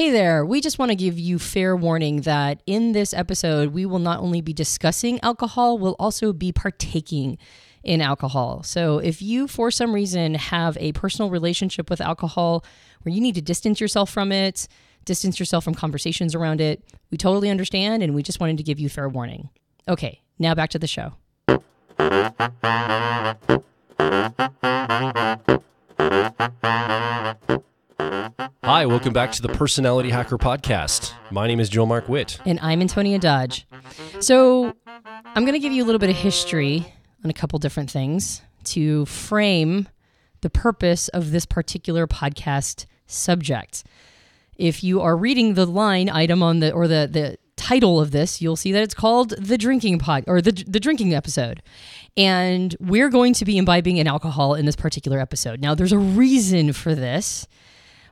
Hey there, we just want to give you fair warning that in this episode, we will not only be discussing alcohol, we'll also be partaking in alcohol. So if you, for some reason, have a personal relationship with alcohol where you need to distance yourself from it, distance yourself from conversations around it, we totally understand, and we just wanted to give you fair warning. Okay, now back to the show. Hi, welcome back to the Personality Hacker Podcast. My name is Joel Mark Witt. And I'm Antonia Dodge. So I'm going to give you a little bit of history on a couple different things to frame the purpose of this particular podcast subject. If you are reading the line item on the title of this, you'll see that it's called the drinking the drinking episode. And we're going to be imbibing in alcohol in this particular episode. Now, there's a reason for this,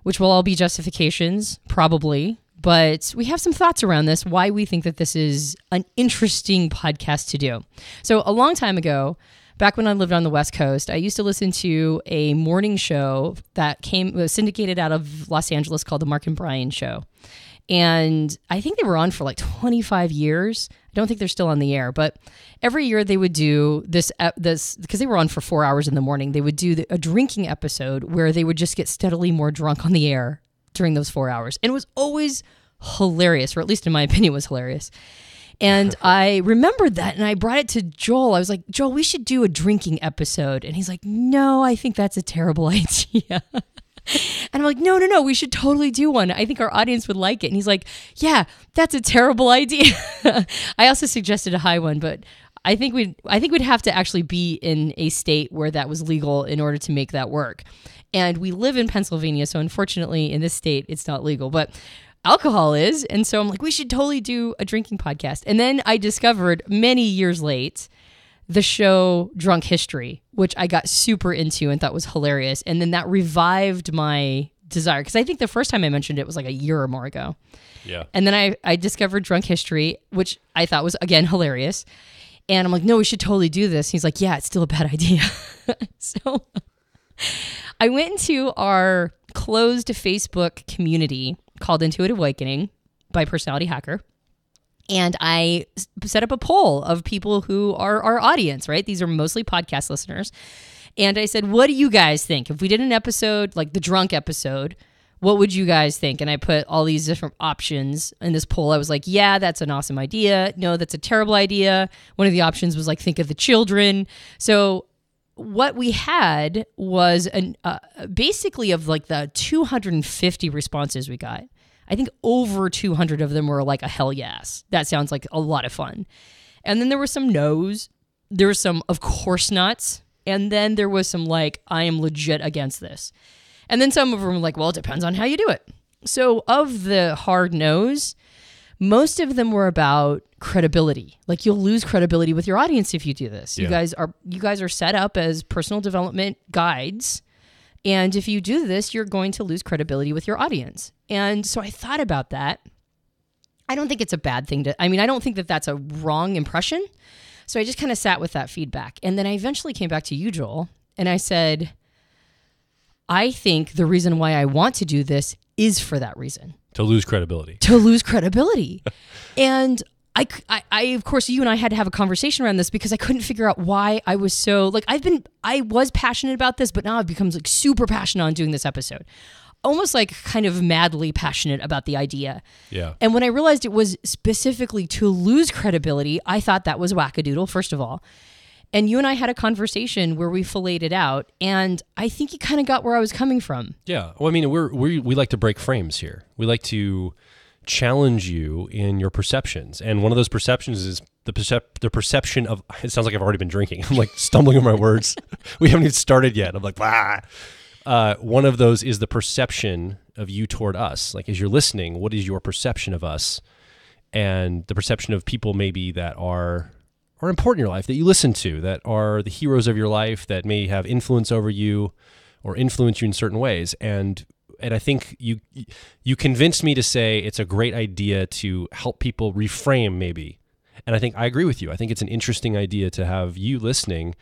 which will all be justifications, probably. But we have some thoughts around this, why we think that this is an interesting podcast to do. So a long time ago, back when I lived on the West Coast, I used to listen to a morning show that was syndicated out of Los Angeles called The Mark and Brian Show. And I think they were on for like 25 years. I don't think they're still on the air, but every year they would do this because they were on for 4 hours in the morning. They would do a drinking episode where they would just get steadily more drunk on the air during those 4 hours. And it was always hilarious, or at least in my opinion, was hilarious. And I remembered that, and I brought it to Joel. I was like, Joel, we should do a drinking episode. And he's like, no, I think that's a terrible idea. And I'm like, no, we should totally do one. I think our audience would like it. And he's like, yeah, that's a terrible idea. I also suggested a high one, but I think we'd have to actually be in a state where that was legal in order to make that work. And we live in Pennsylvania, so unfortunately in this state, it's not legal. But alcohol is. And so I'm like, we should totally do a drinking podcast. And then I discovered many years late the show Drunk History, which I got super into and thought was hilarious. And then that revived my desire, because I think the first time I mentioned it was like a year or more ago. Yeah. And then I discovered Drunk History, which I thought was, again, hilarious. And I'm like, no, we should totally do this. He's like, yeah, it's still a bad idea. So I went into our closed Facebook community called Intuitive Awakening by Personality Hacker. And I set up a poll of people who are our audience, right? These are mostly podcast listeners. And I said, what do you guys think? If we did an episode, like the drunk episode, what would you guys think? And I put all these different options in this poll. I was like, yeah, that's an awesome idea. No, that's a terrible idea. One of the options was like, think of the children. So what we had was basically of like the 250 responses we got, I think over 200 of them were like a hell yes. That sounds like a lot of fun. And then there were some no's. There were some, of course nots. And then there was some like, I am legit against this. And then some of them were like, well, it depends on how you do it. So of the hard no's, most of them were about credibility. Like, you'll lose credibility with your audience if you do this. Yeah. You guys are set up as personal development guides. And if you do this, you're going to lose credibility with your audience. And so I thought about that. I don't think it's a bad thing I don't think that that's a wrong impression. So I just kind of sat with that feedback. And then I eventually came back to you, Joel, and I said, I think the reason why I want to do this is for that reason. To lose credibility. And I, of course, you and I had to have a conversation around this because I couldn't figure out why I was so, like, I was passionate about this, but now I've become like super passionate on doing this episode. Almost like kind of madly passionate about the idea. Yeah. And when I realized it was specifically to lose credibility, I thought that was wackadoodle, first of all. And you and I had a conversation where we filleted it out, and I think you kind of got where I was coming from. Yeah. Well, I mean, we like to break frames here. We like to challenge you in your perceptions. And one of those perceptions is the perception of, it sounds like I've already been drinking. I'm like stumbling on my words. We haven't even started yet. I'm like, bah. One of those is the perception of you toward us. Like, as you're listening, what is your perception of us? And the perception of people maybe that are important in your life, that you listen to, that are the heroes of your life, that may have influence over you or influence you in certain ways. And I think you convinced me to say it's a great idea to help people reframe maybe. And I think I agree with you. I think it's an interesting idea to have you listening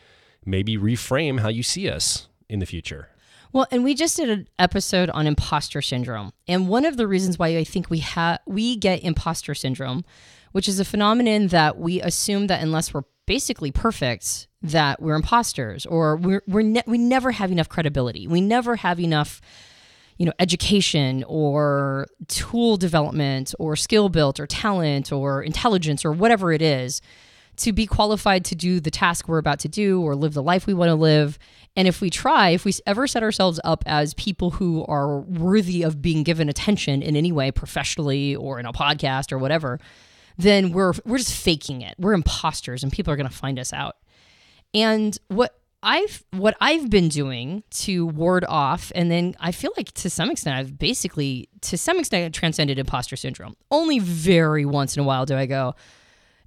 maybe reframe how you see us in the future. Well, and we just did an episode on imposter syndrome. And one of the reasons why I think we get imposter syndrome, which is a phenomenon that we assume that unless we're basically perfect, that we're imposters, or we never have enough credibility. We never have enough, education or tool development or skill built or talent or intelligence or whatever it is to be qualified to do the task we're about to do or live the life we want to live. And if we ever set ourselves up as people who are worthy of being given attention in any way, professionally or in a podcast or whatever, then we're just faking it. We're imposters, and people are going to find us out. And what I've been doing to ward off, and then I feel like to some extent I've transcended imposter syndrome. Only very once in a while do I go,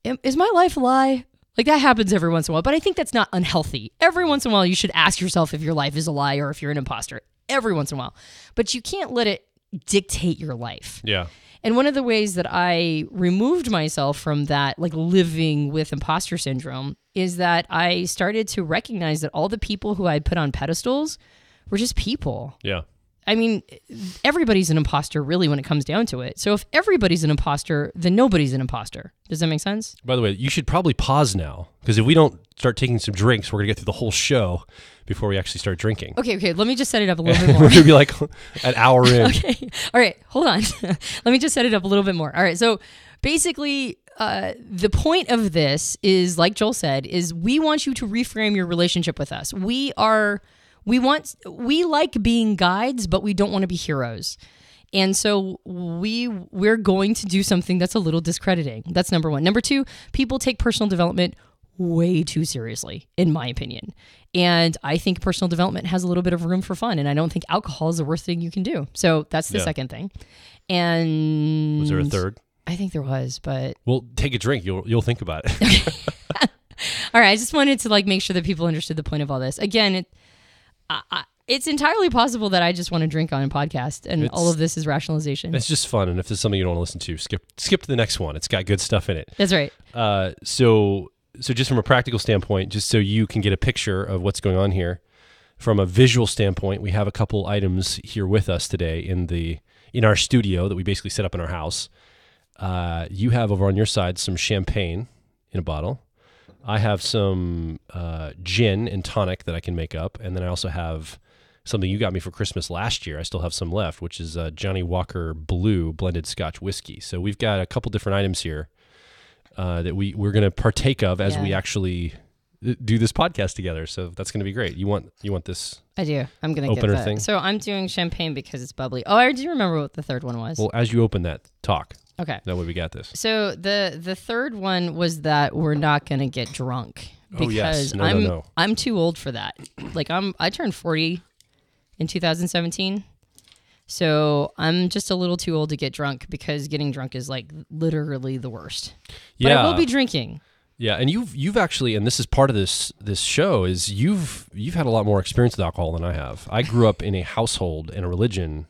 is my life a lie? Like, that happens every once in a while, but I think that's not unhealthy. Every once in a while, you should ask yourself if your life is a lie or if you're an imposter. Every once in a while. But you can't let it dictate your life. Yeah. And one of the ways that I removed myself from that, like living with imposter syndrome, is that I started to recognize that all the people who I put on pedestals were just people. Yeah. I mean, everybody's an imposter, really, when it comes down to it. So if everybody's an imposter, then nobody's an imposter. Does that make sense? By the way, you should probably pause now, because if we don't start taking some drinks, we're going to get through the whole show before we actually start drinking. Okay. Let me just set it up a little bit more. We're going to be like an hour in. Okay. All right. Hold on. Let me just set it up a little bit more. All right. So basically, the point of this is, like Joel said, is we want you to reframe your relationship with us. We like being guides, but we don't want to be heroes. And so we're going to do something that's a little discrediting. That's number one. Number two, people take personal development way too seriously, in my opinion. And I think personal development has a little bit of room for fun. And I don't think alcohol is the worst thing you can do. So that's the second thing. And was there a third? I think there was, but well, take a drink. You'll think about it. All right. I just wanted to make sure that people understood the point of all this. Again, it's entirely possible that I just want to drink on a podcast, and all of this is rationalization. It's just fun, and if there's something you don't want to listen to, skip to the next one. It's got good stuff in it. That's right. So just from a practical standpoint, just so you can get a picture of what's going on here, from a visual standpoint, we have a couple items here with us today in our studio that we basically set up in our house. You have over on your side some champagne in a bottle. I have some gin and tonic that I can make up, and then I also have something you got me for Christmas last year. I still have some left, which is Johnny Walker Blue blended Scotch whiskey. So we've got a couple different items here that we're going to partake of as we actually do this podcast together. So that's going to be great. You want this? I do. I'm going to get that thing. So I'm doing champagne because it's bubbly. Oh, I do remember what the third one was. Well, as you open that, talk. Okay. That way we got this. So the third one was that we're not going to get drunk because I'm too old for that. I turned 40 in 2017. So I'm just a little too old to get drunk because getting drunk is literally the worst. But I will be drinking. Yeah, and you've actually, and this is part of this show, is you've had a lot more experience with alcohol than I have. I grew up in a household and a religion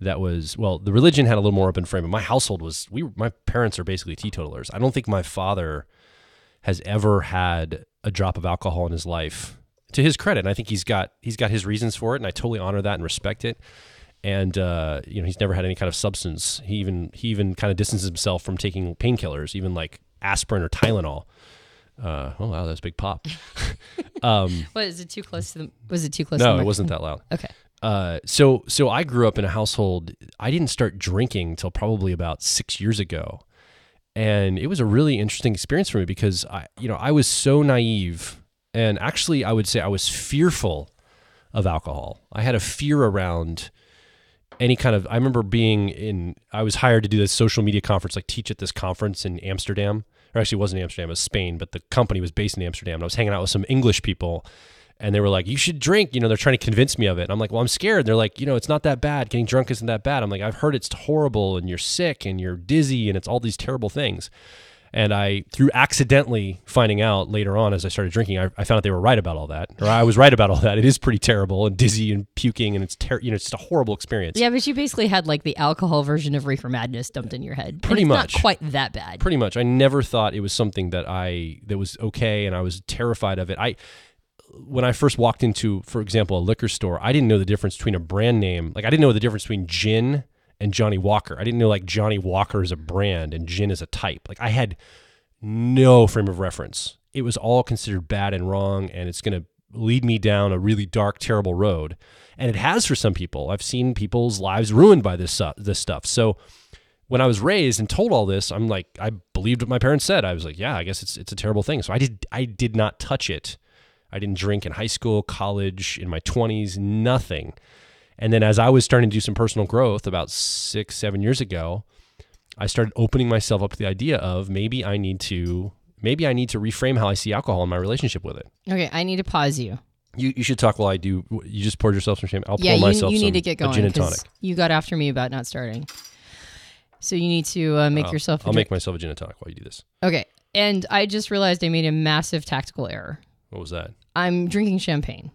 that was, well, the religion had a little more open frame, but my household my parents are basically teetotalers. I don't think my father has ever had a drop of alcohol in his life, to his credit. And I think he's got his reasons for it, and I totally honor that and respect it. And he's never had any kind of substance. He even kind of distances himself from taking painkillers, even like aspirin or Tylenol. Oh wow, that's a big pop. What, is it too close to the? Was it too close? No, it wasn't that loud. Okay. So I grew up in a household. I didn't start drinking till probably about 6 years ago, and it was a really interesting experience for me because I was so naive, and actually I would say I was fearful of alcohol. I had a fear around any kind of. I remember I was hired to do this social media conference, teach at this conference in Amsterdam. Or actually, it wasn't Amsterdam, it was Spain, but the company was based in Amsterdam. And I was hanging out with some English people, and they were like, you should drink. They're trying to convince me of it. And I'm like, well, I'm scared. They're like, it's not that bad. Getting drunk isn't that bad. I'm like, I've heard it's horrible, and you're sick, and you're dizzy, and it's all these terrible things. And through accidentally finding out later on as I started drinking, I found out they were right about all that. Or I was right about all that. It is pretty terrible and dizzy and puking, and it's just a horrible experience. Yeah, but you basically had the alcohol version of Reefer Madness dumped in your head. Pretty much. Not quite that bad. Pretty much. I never thought it was something that was okay, and I was terrified of it. when I first walked into, for example, a liquor store, I didn't know the difference between a brand name. Like I didn't know the difference between gin and Johnny Walker. I didn't know like Johnny Walker is a brand and gin is a type. Like I had no frame of reference. It was all considered bad and wrong, and it's going to lead me down a really dark, terrible road. And it has for some people. I've seen people's lives ruined by this stuff. So when I was raised and told all this, I'm like, I believed what my parents said. I was like, yeah, I guess it's a terrible thing. So I did not touch it. I didn't drink in high school, college, in my 20s, nothing. And then as I was starting to do some personal growth about 6-7 years ago, I started opening myself up to the idea of maybe I need to reframe how I see alcohol in my relationship with it. Okay, I need to pause you. You should talk while I do. You just poured yourself some champagne. I'll pour myself you need to get going, a gin and tonic. You got after me about not starting. So you need to make yourself I'll make myself a gin and tonic while you do this. Okay, and I just realized I made a massive tactical error. What was that? I'm drinking champagne.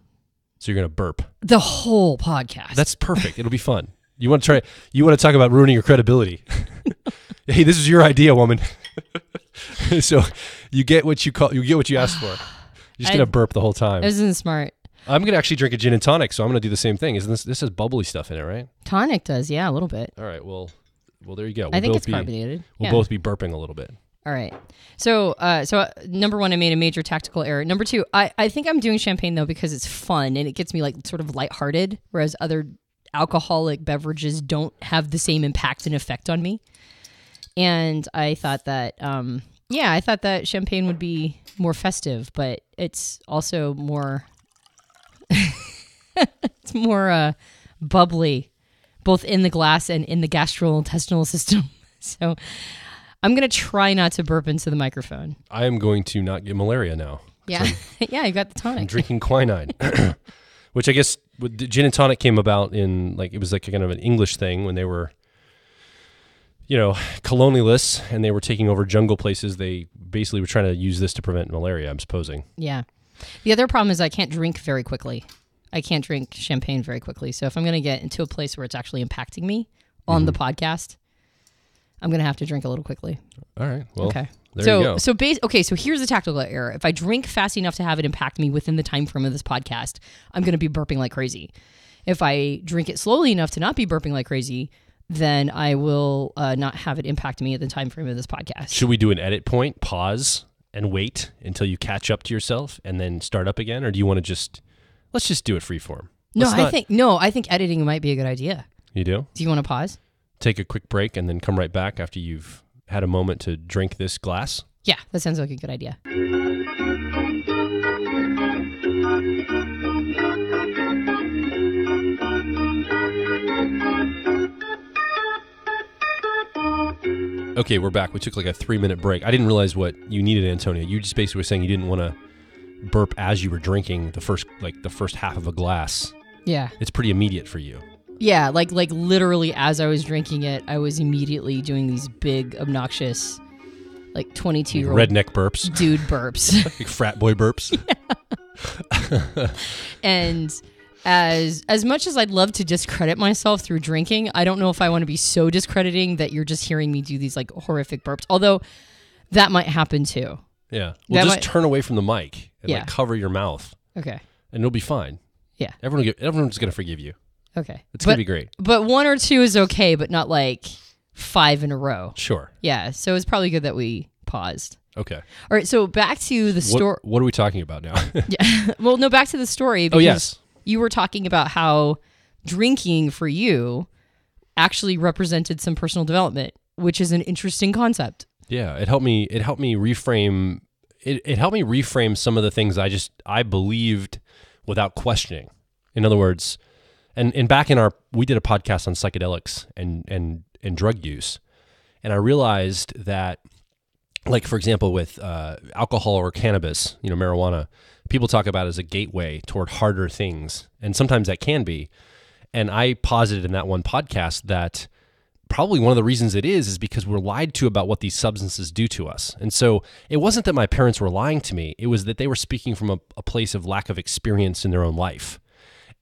So you're going to burp. The whole podcast. That's perfect. It'll be fun. You want to talk about ruining your credibility. Hey, this is your idea, woman. So you get what you asked for. You're just going to burp the whole time. This isn't smart. I'm going to actually drink a gin and tonic, so I'm going to do the same thing. This has bubbly stuff in it, right? Tonic does, yeah, a little bit. All right, well, there you go. I think it's carbonated. We'll both be burping a little bit. All right. So number one, I made a major tactical error. Number two, I think I'm doing champagne though because it's fun and it gets me like sort of lighthearted, whereas other alcoholic beverages don't have the same impact and effect on me. And I thought that, champagne would be more festive, but it's also more, it's more bubbly, both in the glass and in the gastrointestinal system. So I'm going to try not to burp into the microphone. I am going to not get malaria now. Yeah. Yeah, you got the tonic. I'm drinking quinine, which I guess the gin and tonic came about in it was like kind of an English thing when they were, colonialists and they were taking over jungle places. They basically were trying to use this to prevent malaria, I'm supposing. Yeah. The other problem is I can't drink very quickly. I can't drink champagne very quickly. So if I'm going to get into a place where it's actually impacting me on the podcast, I'm going to have to drink a little quickly. All right. Well, okay. There you go. So here's the tactical error. If I drink fast enough to have it impact me within the time frame of this podcast, I'm going to be burping like crazy. If I drink it slowly enough to not be burping like crazy, then I will not have it impact me at the time frame of this podcast. Should we do an edit point, pause, and wait until you catch up to yourself and then start up again? Or do you want to let's just do it freeform? I think editing might be a good idea. You do? Do you want to pause? Take a quick break and then come right back after you've had a moment to drink this glass? Yeah, that sounds like a good idea. Okay, we're back. We took like a 3-minute break. I didn't realize what you needed, Antonia. You just basically were saying you didn't want to burp as you were drinking the first half of a glass. Yeah. It's pretty immediate for you. Yeah, like literally as I was drinking it, I was immediately doing these big, obnoxious, 22-year-old redneck burps. Dude burps. Like frat boy burps. Yeah. And as much as I'd love to discredit myself through drinking, I don't know if I want to be so discrediting that you're just hearing me do these horrific burps. Although that might happen too. Yeah. Well, just turn away from the mic and cover your mouth. Okay. And it'll be fine. Yeah. Everyone's going to forgive you. Okay. It's going to be great. But 1 or 2 is okay, but not 5 in a row. Sure. Yeah. So it's probably good that we paused. Okay. All right. So back to the story. What are we talking about now? Yeah. Well, no, back to the story. Oh, yes. You were talking about how drinking for you actually represented some personal development, which is an interesting concept. Yeah. It helped me reframe. It helped me reframe some of the things I believed without questioning. In other words, and back we did a podcast on psychedelics and drug use. And I realized that, for example, with alcohol or cannabis, marijuana, people talk about it as a gateway toward harder things. And sometimes that can be. And I posited in that one podcast that probably one of the reasons it is because we're lied to about what these substances do to us. And so it wasn't that my parents were lying to me. It was that they were speaking from a place of lack of experience in their own life.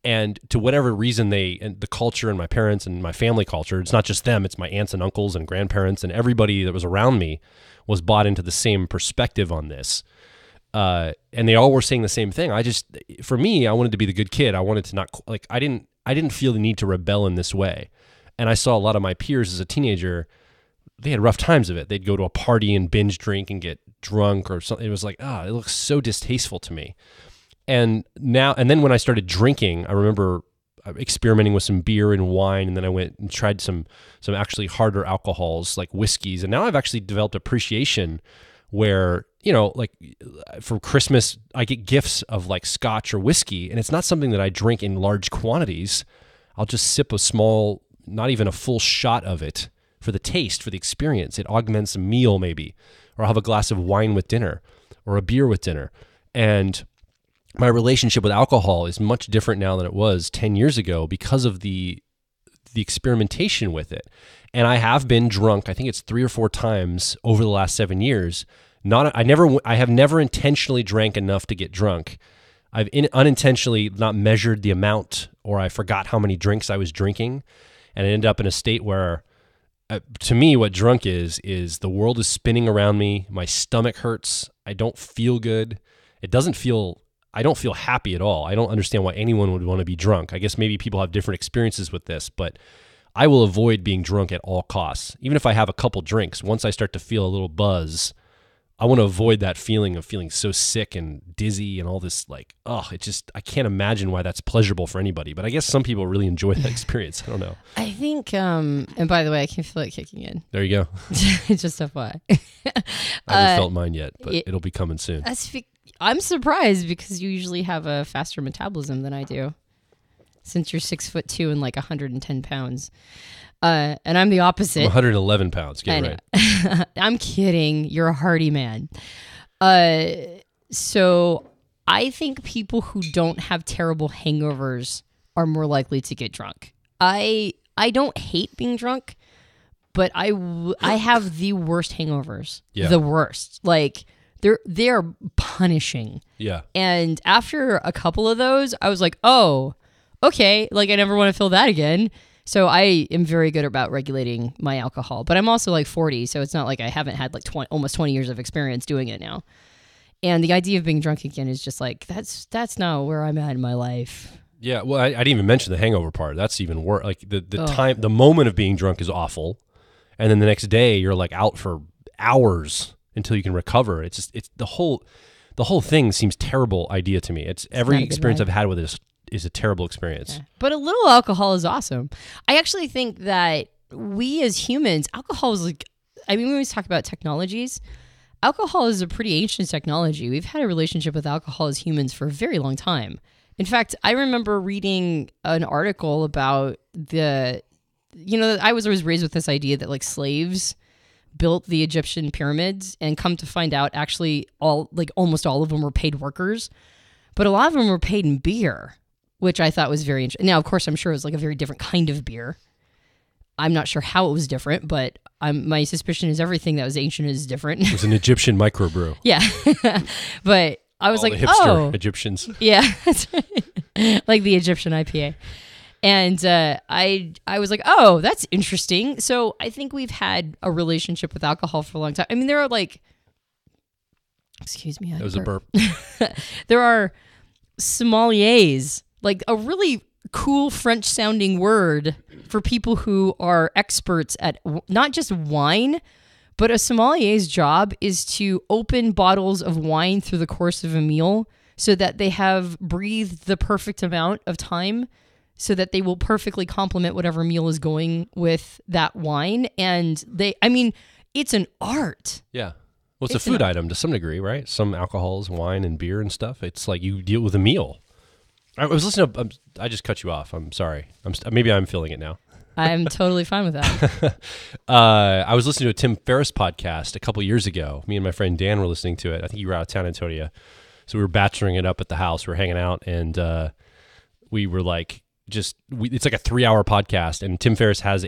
And to whatever reason and the culture and my parents and my family culture, it's not just them, it's my aunts and uncles and grandparents and everybody that was around me was bought into the same perspective on this. And they all were saying the same thing. For me, I wanted to be the good kid. I wanted to not, like, I didn't feel the need to rebel in this way. And I saw a lot of my peers as a teenager, they had rough times of it. They'd go to a party and binge drink and get drunk or something. It was like, it looks so distasteful to me. And then when I started drinking, I remember experimenting with some beer and wine, and then I went and tried some actually harder alcohols like whiskeys. And now I've actually developed appreciation where, like for Christmas, I get gifts of like scotch or whiskey, and it's not something that I drink in large quantities. I'll just sip a small, not even a full shot of it for the taste, for the experience. It augments a meal maybe, or I'll have a glass of wine with dinner or a beer with dinner. And my relationship with alcohol is much different now than it was 10 years ago because of the experimentation with it. And I have been drunk, I think it's 3 or 4 times over the last 7 years. I have never intentionally drank enough to get drunk. I've unintentionally not measured the amount, or I forgot how many drinks I was drinking, and I ended up in a state where, to me, what drunk is the world is spinning around me. My stomach hurts. I don't feel good. I don't feel happy at all. I don't understand why anyone would want to be drunk. I guess maybe people have different experiences with this, but I will avoid being drunk at all costs. Even if I have a couple drinks, once I start to feel a little buzz, I want to avoid that feeling of feeling so sick and dizzy and all this, like, I can't imagine why that's pleasurable for anybody. But I guess some people really enjoy that experience. I don't know. I think, and by the way, I can feel it kicking in. There you go. Just FYI. I haven't felt mine yet, but it'll be coming soon. I'm surprised because you usually have a faster metabolism than I do, since you're 6'2" and like 110 pounds. And I'm the opposite. I'm 111 pounds. Get it right. I'm kidding. You're a hardy man. So I think people who don't have terrible hangovers are more likely to get drunk. I don't hate being drunk, but I have the worst hangovers. Yeah. The worst. Like they're punishing. Yeah. And after a couple of those, I was like, oh, okay. Like I never want to feel that again. So I am very good about regulating my alcohol, but I'm also like 40, so it's not like I haven't had like almost 20 years of experience doing it now. And the idea of being drunk again is just like, that's not where I'm at in my life. Yeah, well, I didn't even mention the hangover part. That's even worse. Like the moment of being drunk is awful, and then the next day you're like out for hours until you can recover. It's the whole thing seems terrible idea to me. It's every experience I've had with this is a terrible experience. Yeah. But a little alcohol is awesome. I actually think that we as humans, alcohol is like, we always talk about technologies. Alcohol is a pretty ancient technology. We've had a relationship with alcohol as humans for a very long time. In fact, I remember reading an article about I was always raised with this idea that like slaves built the Egyptian pyramids, and come to find out actually almost all of them were paid workers, but a lot of them were paid in beer, which I thought was very interesting. Now, of course, I'm sure it was like a very different kind of beer. I'm not sure how it was different, but my suspicion is everything that was ancient is different. It was an Egyptian microbrew. Yeah. But I was like, the hipster Egyptians. Yeah, that's right. Like the Egyptian IPA. And I was like, oh, that's interesting. So I think we've had a relationship with alcohol for a long time. I mean, there are like, excuse me. That was a burp. There are sommeliers, like a really cool French sounding word for people who are experts at not just wine, but a sommelier's job is to open bottles of wine through the course of a meal so that they have breathed the perfect amount of time so that they will perfectly complement whatever meal is going with that wine. And it's an art. Yeah. Well, it's a food item to some degree, right? Some alcohols, wine and beer and stuff. It's like you deal with a meal. I was listening to, I just cut you off. I'm sorry. Maybe I'm feeling it now. I'm totally fine with that. I was listening to a Tim Ferriss podcast a couple years ago. Me and my friend Dan were listening to it. I think you were out of town, Antonia. So we were bacheloring it up at the house. We were hanging out, and we were like, it's like a 3-hour podcast. And Tim Ferriss has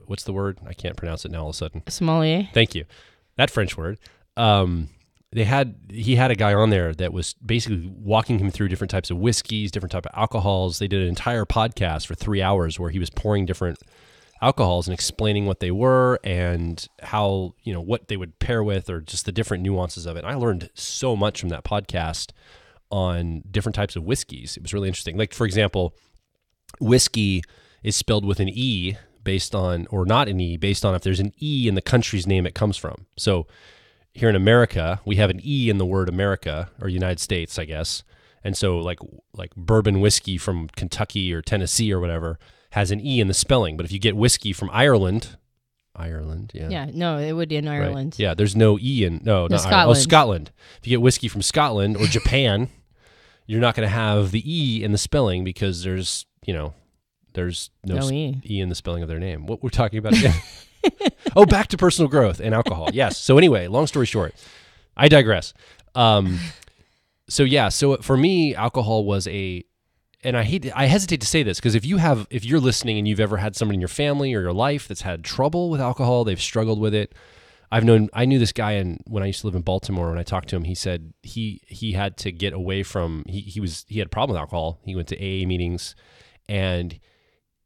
what's the word? I can't pronounce it now all of a sudden. Sommelier. Thank you. That French word. He had a guy on there that was basically walking him through different types of whiskeys, different type of alcohols. They did an entire podcast for 3 hours where he was pouring different alcohols and explaining what they were and how, what they would pair with or just the different nuances of it. I learned so much from that podcast on different types of whiskeys. It was really interesting. Like, for example, whiskey is spelled with an E based on, or not an E, based on if there's an E in the country's name it comes from. So here in America, we have an E in the word America, or United States, I guess. And so like bourbon whiskey from Kentucky or Tennessee or whatever has an E in the spelling. But if you get whiskey from Ireland, yeah. Yeah, no, it would be in Ireland. Right. Yeah, there's no E in, not Scotland. Ireland. Oh, Scotland. If you get whiskey from Scotland or Japan, you're not going to have the E in the spelling because there's no E in the spelling of their name. What we're talking about again. Oh, back to personal growth and alcohol. Yes. So anyway, long story short, I digress. So for me, alcohol was and I hesitate to say this because if you're listening and you've ever had somebody in your family or your life that's had trouble with alcohol, they've struggled with it. I knew this guy when I used to live in Baltimore. When I talked to him, he said he had to get away from, he had a problem with alcohol. He went to AA meetings and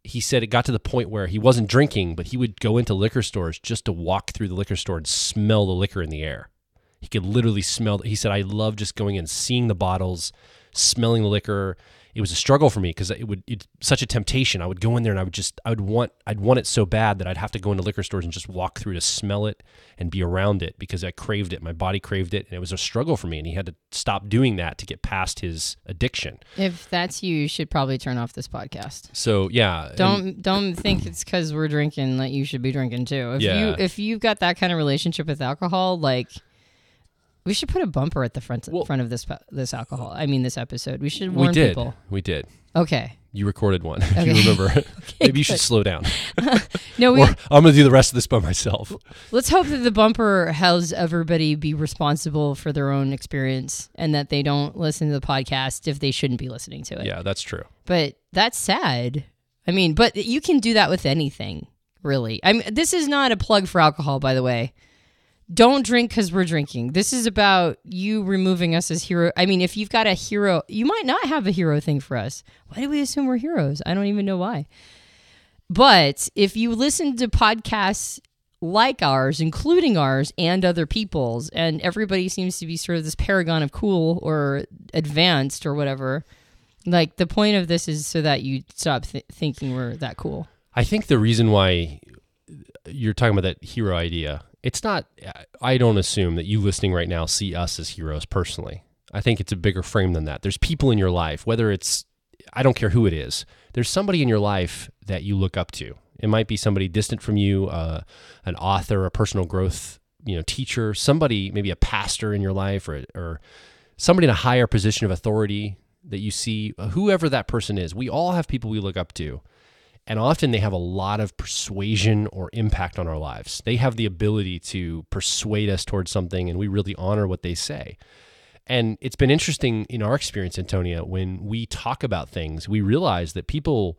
he said it got to the point where he wasn't drinking, but he would go into liquor stores just to walk through the liquor store and smell the liquor in the air. He could literally smell. He said, I love just going and seeing the bottles, smelling the liquor. It was a struggle for me because it's such a temptation. I would go in there and I'd want it so bad that I'd have to go into liquor stores and just walk through to smell it and be around it because I craved it. My body craved it, and it was a struggle for me. And he had to stop doing that to get past his addiction. If that's you should probably turn off this podcast. So yeah, don't think it's because we're drinking that you should be drinking too. If you've got that kind of relationship with alcohol, like. We should put a bumper at the front of this alcohol. I mean, this episode. We should warn people. We did. Okay. You recorded one, if you remember. Okay, maybe you should slow down. No, or I'm going to do the rest of this by myself. Let's hope that the bumper helps everybody be responsible for their own experience and that they don't listen to the podcast if they shouldn't be listening to it. Yeah, that's true. But that's sad. I mean, but you can do that with anything, really. I mean, this is not a plug for alcohol, by the way. Don't drink because we're drinking. This is about you removing us as hero. I mean, if you've got a hero, you might not have a hero thing for us. Why do we assume we're heroes? I don't even know why. But if you listen to podcasts like ours, including ours and other people's, and everybody seems to be sort of this paragon of cool or advanced or whatever, like the point of this is so that you stop thinking we're that cool. I think the reason why you're talking about that hero idea, it's not, I don't assume that you listening right now see us as heroes personally. I think it's a bigger frame than that. There's people in your life, whether it's, I don't care who it is, there's somebody in your life that you look up to. It might be somebody distant from you, an author, a personal growth, teacher, somebody, maybe a pastor in your life or somebody in a higher position of authority that you see, whoever that person is. We all have people we look up to. And often they have a lot of persuasion or impact on our lives. They have the ability to persuade us towards something, and we really honor what they say. And it's been interesting in our experience, Antonia, when we talk about things, we realize that people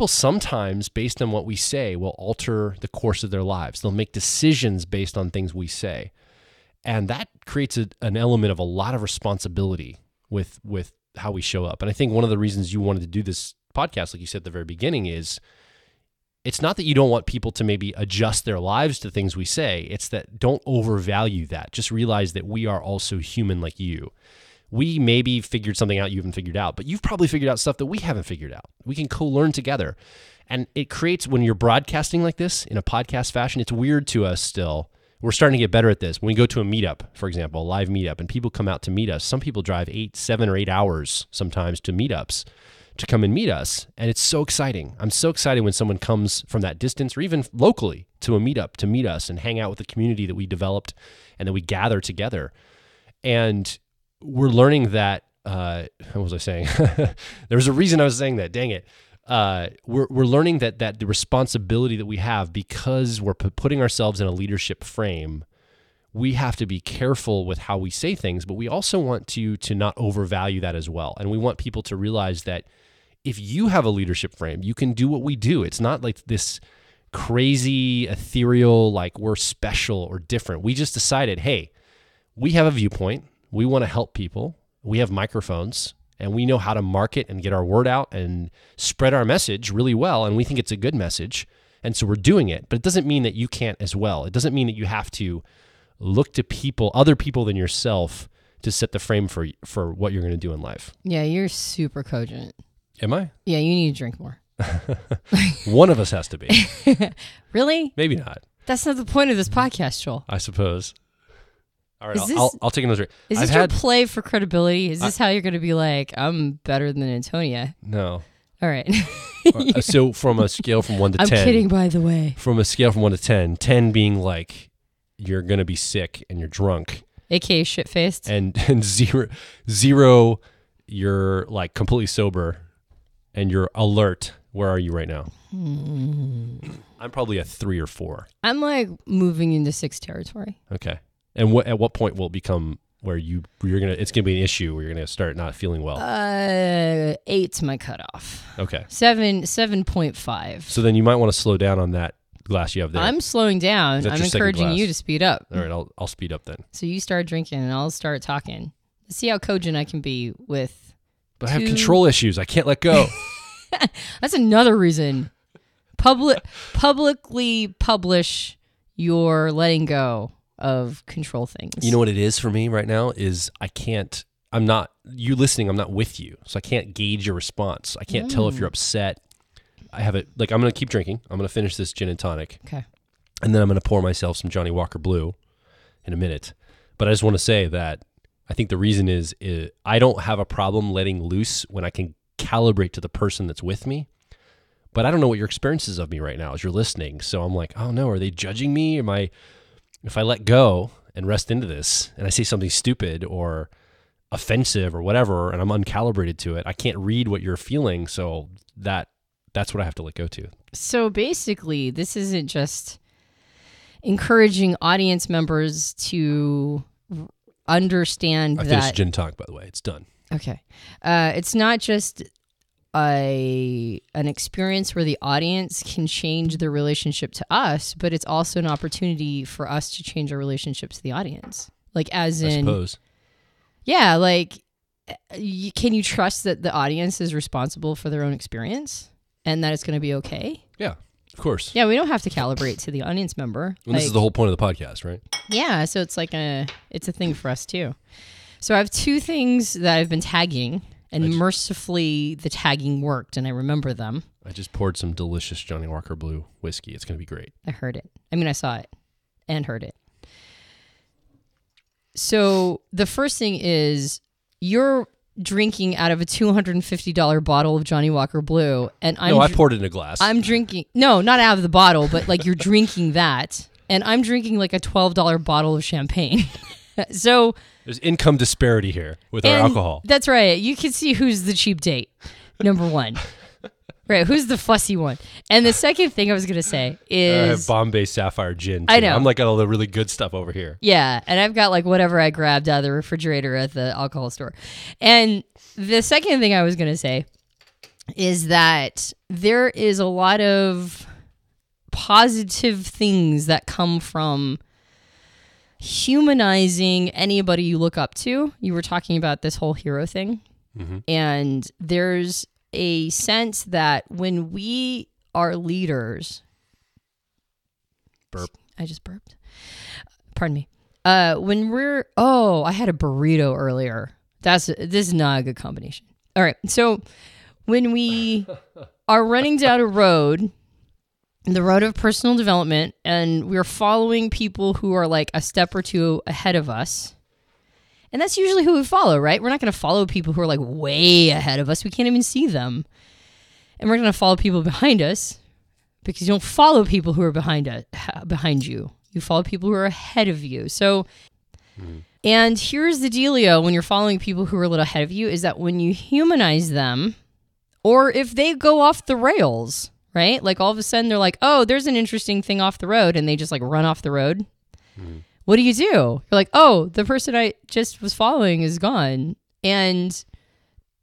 sometimes, based on what we say, will alter the course of their lives. They'll make decisions based on things we say. And that creates an element of a lot of responsibility with how we show up. And I think one of the reasons you wanted to do this podcast, like you said at the very beginning, is it's not that you don't want people to maybe adjust their lives to things we say. It's that don't overvalue that. Just realize that we are also human like you. We maybe figured something out you haven't figured out, but you've probably figured out stuff that we haven't figured out. We can co-learn together. And it creates, when you're broadcasting like this in a podcast fashion, it's weird to us still. We're starting to get better at this. When we go to a meetup, for example, a live meetup, and people come out to meet us, some people drive 7 or 8 hours sometimes to meetups to come and meet us. And it's so exciting. I'm so excited when someone comes from that distance or even locally to a meetup to meet us and hang out with the community that we developed and that we gather together. And we're learning that, what was I saying? There was a reason I was saying that, dang it. We're learning that the responsibility that we have, because we're putting ourselves in a leadership frame, we have to be careful with how we say things, but we also want to not overvalue that as well. And we want people to realize that if you have a leadership frame, you can do what we do. It's not like this crazy, ethereal, like we're special or different. We just decided, hey, we have a viewpoint. We want to help people. We have microphones and we know how to market and get our word out and spread our message really well. And we think it's a good message. And so we're doing it, but it doesn't mean that you can't as well. It doesn't mean that you have to look to people, other people than yourself, to set the frame for what you're going to do in life. Yeah, you're super cogent. Am I? Yeah, you need to drink more. One of us has to be. Really? Maybe not. That's not the point of this podcast, Joel. I suppose. All right, Is this- I'll take another drink. Is this your play for credibility? Is this how you're going to be like, I'm better than Antonia? No. All right. So from a scale from 1 to 10. I'm kidding, by the way. From a scale from 1 to 10, 10 being like you're going to be sick and you're drunk. AKA shit-faced. And zero, you're like completely sober and you're alert. Where are you right now? I'm probably a 3 or 4. I'm like moving into 6 territory. Okay. And at what point will it become where it's gonna be an issue where you're gonna start not feeling well? 8's my cutoff. Okay. 7.5. So then you might want to slow down on that glass you have there. I'm slowing down. I'm encouraging you to speed up. All right, I'll speed up then. So you start drinking and I'll start talking. Let's see how cogent I can be with. But I have control issues. I can't let go. That's another reason. Publicly publish your letting go of control things. You know what it is for me right now is I'm not with you. So I can't gauge your response. I can't tell if you're upset. I have it, like I'm going to keep drinking. I'm going to finish this gin and tonic. Okay. And then I'm going to pour myself some Johnny Walker Blue in a minute. But I just want to say that I think the reason is I don't have a problem letting loose when I can calibrate to the person that's with me. But I don't know what your experience is of me right now as you're listening. So I'm like, oh no, are they judging me? If I let go and rest into this and I say something stupid or offensive or whatever, and I'm uncalibrated to it, I can't read what you're feeling. So that's what I have to let go to. So basically, this isn't just encouraging audience members to understand I finished gin and tonic, by the way. It's done. Okay. It's not just an experience where the audience can change their relationship to us, but it's also an opportunity for us to change our relationship to the audience. Like as in, I suppose. Yeah, like can you trust that the audience is responsible for their own experience and that it's going to be okay? Yeah, of course. Yeah, we don't have to calibrate to the audience member. And this is the whole point of the podcast, right? Yeah, so it's like it's a thing for us too. So I have 2 things that I've been tagging. And mercifully, the tagging worked, and I remember them. I just poured some delicious Johnny Walker Blue whiskey. It's going to be great. I heard it. I mean, I saw it and heard it. So the first thing is you're drinking out of a $250 bottle of Johnny Walker Blue, and I poured it in a glass. I'm drinking. No, not out of the bottle, but like you're drinking that, and I'm drinking like a $12 bottle of champagne. So there's income disparity here with our alcohol. That's right. You can see who's the cheap date, number one. Right, who's the fussy one? And the second thing I was going to say is... I have Bombay Sapphire gin, too. I know. I'm like got all the really good stuff over here. Yeah, and I've got like whatever I grabbed out of the refrigerator at the alcohol store. And the second thing I was going to say is that there is a lot of positive things that come from humanizing anybody you look up to. You were talking about this whole hero thing. Mm-hmm. And there's a sense that when we are leaders... Burp. I just burped. Pardon me. When we're... Oh, I had a burrito earlier. This is not a good combination. All right. So when we are running down a road... the road of personal development, and we're following people who are like a step or two ahead of us. And that's usually who we follow, right? We're not going to follow people who are like way ahead of us. We can't even see them. And we're going to follow people behind us because you don't follow people who are behind you. You follow people who are ahead of you. So, and here's the dealio when you're following people who are a little ahead of you is that when you humanize them, or if they go off the rails... right? Like all of a sudden they're like, oh, there's an interesting thing off the road. And they just like run off the road. What do? You're like, oh, the person I just was following is gone. And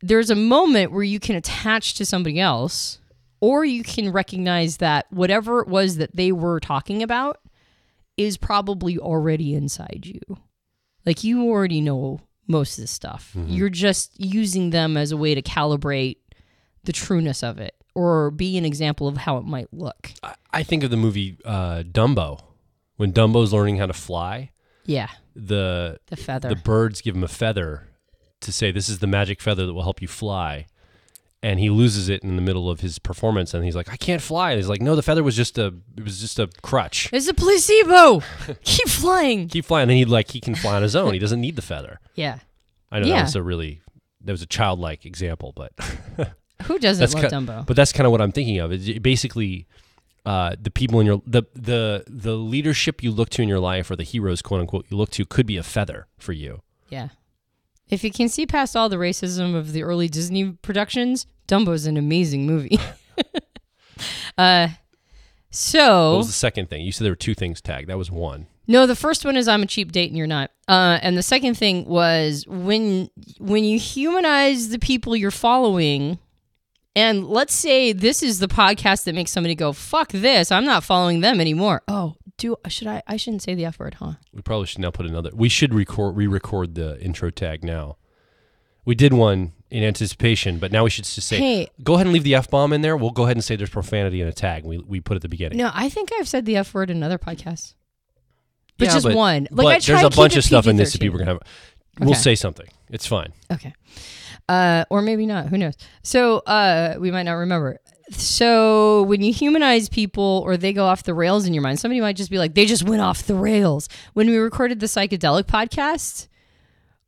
there's a moment where you can attach to somebody else, or you can recognize that whatever it was that they were talking about is probably already inside you. Like you already know most of this stuff. You're just using them as a way to calibrate the trueness of it. or be an example of how it might look. I think of the movie Dumbo. When Dumbo's learning how to fly, Yeah. the feather. the birds give him a feather to say, this is the magic feather that will help you fly. And he loses it in the middle of his performance, and he's like, I can't fly. And he's like, no, the feather was just a crutch. It's a placebo. Keep flying. Keep flying. And then he can fly on his own. He doesn't need the feather. Yeah. I know Yeah. that was a childlike example, but Who doesn't love Dumbo? But that's kind of what I'm thinking of. It's basically the people in your the leadership you look to in your life, or the heroes, quote unquote, you look to, could be a feather for you. Yeah. If you can see past all the racism of the early Disney productions, Dumbo's an amazing movie. So What was the second thing? You said there were two things tagged. That was one. no, the first one is I'm a cheap date and you're not. And the second thing was when you humanize the people you're following, and let's say this is the podcast that makes somebody go, fuck this, I'm not following them anymore. Oh, I shouldn't say the F word, huh? We probably should now put another. We should re-record the intro tag now. We did one in anticipation, but now we should just say, Hey, go ahead and leave the F-bomb in there. We'll go ahead and say there's profanity in a tag. We put at the beginning. no, I think I've said the F word in other podcasts. But Yeah, just one. But I try there's to a keep bunch it of stuff in this that PG-13. people are going to have. We'll Okay. say something. It's fine. Okay. Or maybe not. Who knows? So we might not remember. So when you humanize people or they go off the rails in your mind, somebody might just be like, they just went off the rails. When we recorded the Psychedelic podcast,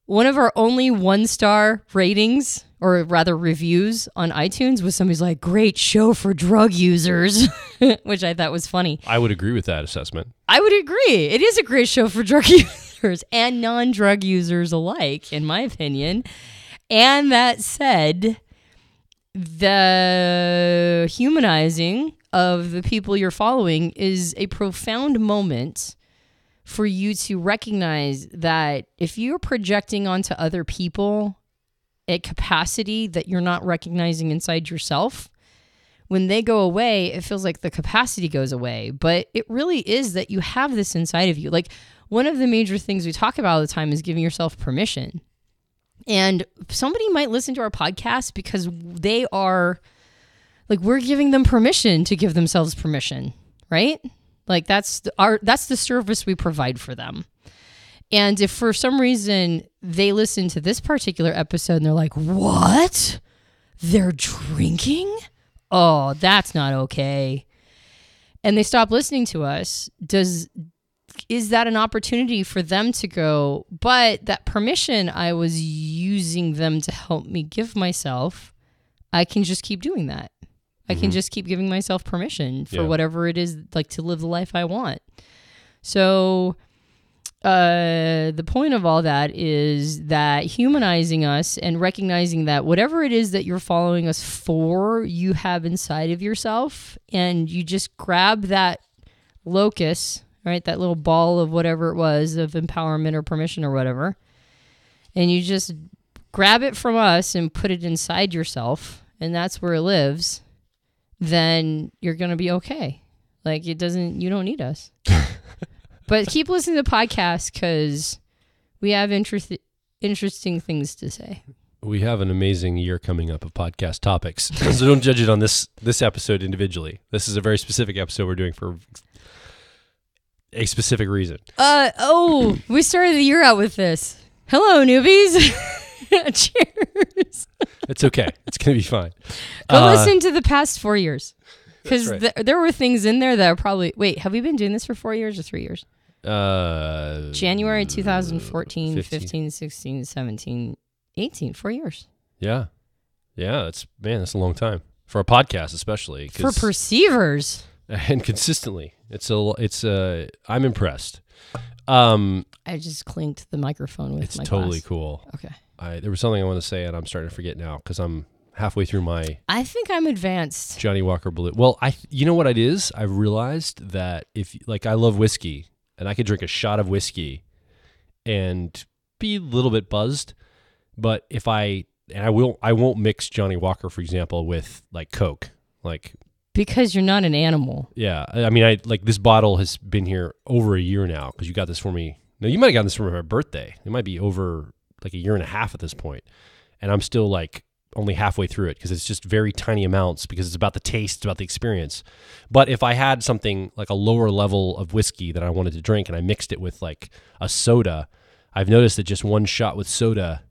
one of our only 1-star ratings, or rather reviews on iTunes, was somebody's like, great show for drug users, which I thought was funny. I would agree with that assessment. I would agree. It is a great show for drug users and non-drug users alike, in my opinion. And that said, the humanizing of the people you're following is a profound moment for you to recognize that if you're projecting onto other people a capacity that you're not recognizing inside yourself, when they go away, it feels like the capacity goes away. But it really is that you have this inside of you. Like, one of the major things we talk about all the time is giving yourself permission. And somebody might listen to our podcast because they are, like, we're giving them permission to give themselves permission, right? Like, that's the service we provide for them. And if for some reason they listen to this particular episode and they're like, what? They're drinking? Oh, that's not okay. And they stop listening to us, is that an opportunity for them to go, but that permission I was using them to help me give myself, I can just keep doing that. I can just keep giving myself permission for whatever it is, like, to live the life I want. So the point of all that is that humanizing us and recognizing that whatever it is that you're following us for, you have inside of yourself, and you just grab that locus, right? That little ball of whatever it was of empowerment or permission or whatever. And you just grab it from us and put it inside yourself, and that's where it lives. Then you're going to be okay. Like, you don't need us. But keep listening to the podcast because we have interesting things to say. We have an amazing year coming up of podcast topics. So don't judge it on this episode individually. This is a very specific episode we're doing for a specific reason. We started the year out with this. Hello, newbies. Cheers. It's okay. It's going to be fine. Go listen to the past 4 years. Because right. there were things in there that are probably... Wait, have we been doing this for 4 years or 3 years? January 2014, 15, 16, 17, 18. 4 years. Yeah. Yeah, that's a long time. For a podcast especially. For perceivers. And consistently. I'm impressed. I just clinked the microphone with my It's totally glass. cool. Okay. There was something I want to say, and I'm starting to forget now because I'm halfway through my I think I'm advanced. Johnny Walker Blue. Well, you know what it is? I've realized that I love whiskey, and I could drink a shot of whiskey and be a little bit buzzed, but I won't mix Johnny Walker, for example, with like Coke, like. Because you're not an animal. Yeah, I mean, this bottle has been here over a year now because you got this for me. No, you might have gotten this for my birthday. It might be over like a year and a half at this point, and I'm still like only halfway through it because it's just very tiny amounts because it's about the taste, it's about the experience. But if I had something like a lower level of whiskey that I wanted to drink and I mixed it with like a soda, I've noticed that just one shot with soda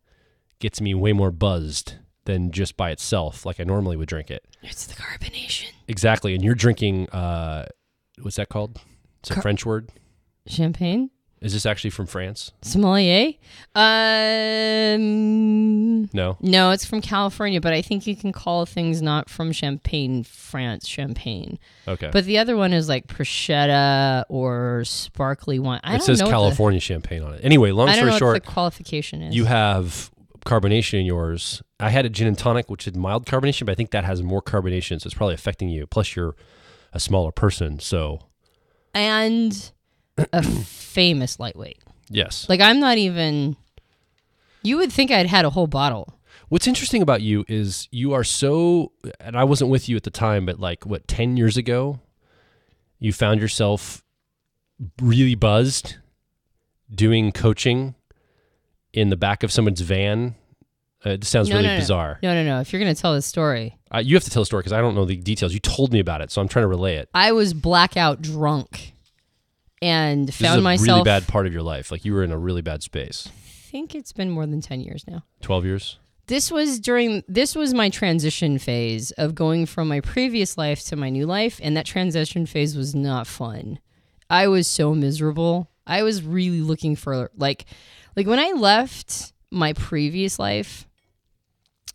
gets me way more buzzed than just by itself like I normally would drink it. It's the carbonation. Exactly. And you're drinking, what's that called? It's a French word. Champagne? Is this actually from France? Sommelier? No. No, it's from California, but I think you can call things not from Champagne, France, champagne. Okay. But the other one is like prosciutto or sparkly wine. It says California champagne on it. Anyway, long story short. I don't know what the qualification is. You have carbonation in yours. I had a gin and tonic, which had mild carbonation, but I think that has more carbonation, so it's probably affecting you. Plus, you're a smaller person, so. And a famous lightweight. Yes. Like, I'm not even. You would think I'd had a whole bottle. What's interesting about you is you are so, and I wasn't with you at the time, but like, 10 years ago, you found yourself really buzzed doing coaching in the back of someone's van. It sounds really bizarre. No. If you're going to tell this story. You have to tell the story because I don't know the details. You told me about it, so I'm trying to relay it. I was blackout drunk and found myself. This is a really bad part of your life. Like you were in a really bad space. I think it's been more than 10 years now. 12 years? This was my transition phase of going from my previous life to my new life, and that transition phase was not fun. I was so miserable. I was really looking for like when I left my previous life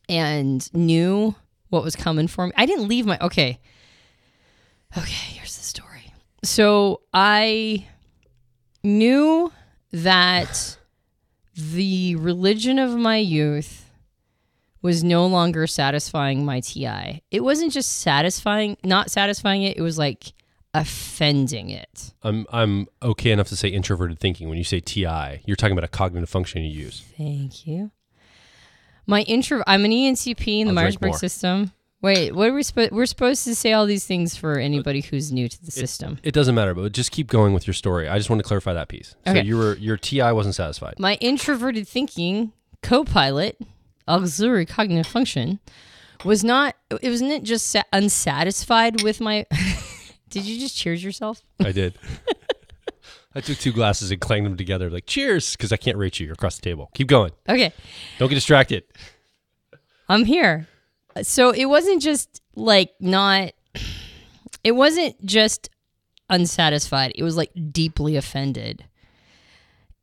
and knew what was coming for me. I didn't leave my okay, here's the story. So I knew that the religion of my youth was no longer satisfying my TI. It wasn't just not satisfying it. It was like offending it. I'm okay enough to say introverted thinking. When you say TI, you're talking about a cognitive function you use. Thank you. I'm an ENCP in the Myers-Briggs system. Wait, what are we're supposed to say all these things for anybody who's new to the system. It doesn't matter, but just keep going with your story. I just want to clarify that piece. Okay. So your TI wasn't satisfied. My introverted thinking co-pilot, auxiliary cognitive function, wasn't just unsatisfied with my... Did you just cheers yourself? I did. I took 2 glasses and clanged them together like, cheers, because I can't rate you. You're across the table. Keep going. Okay. Don't get distracted. I'm here. So it wasn't just it wasn't just unsatisfied. It was like deeply offended.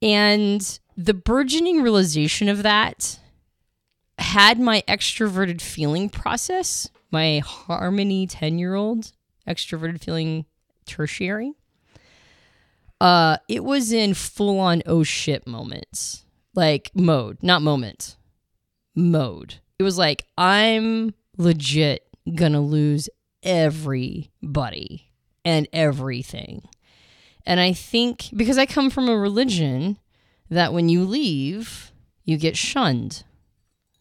And the burgeoning realization of that had my extroverted feeling process, my Harmony 10-year-old extroverted feeling tertiary. It was in full on oh shit moments, like mode. It was like, I'm legit gonna lose everybody and everything. And I think because I come from a religion that when you leave, you get shunned.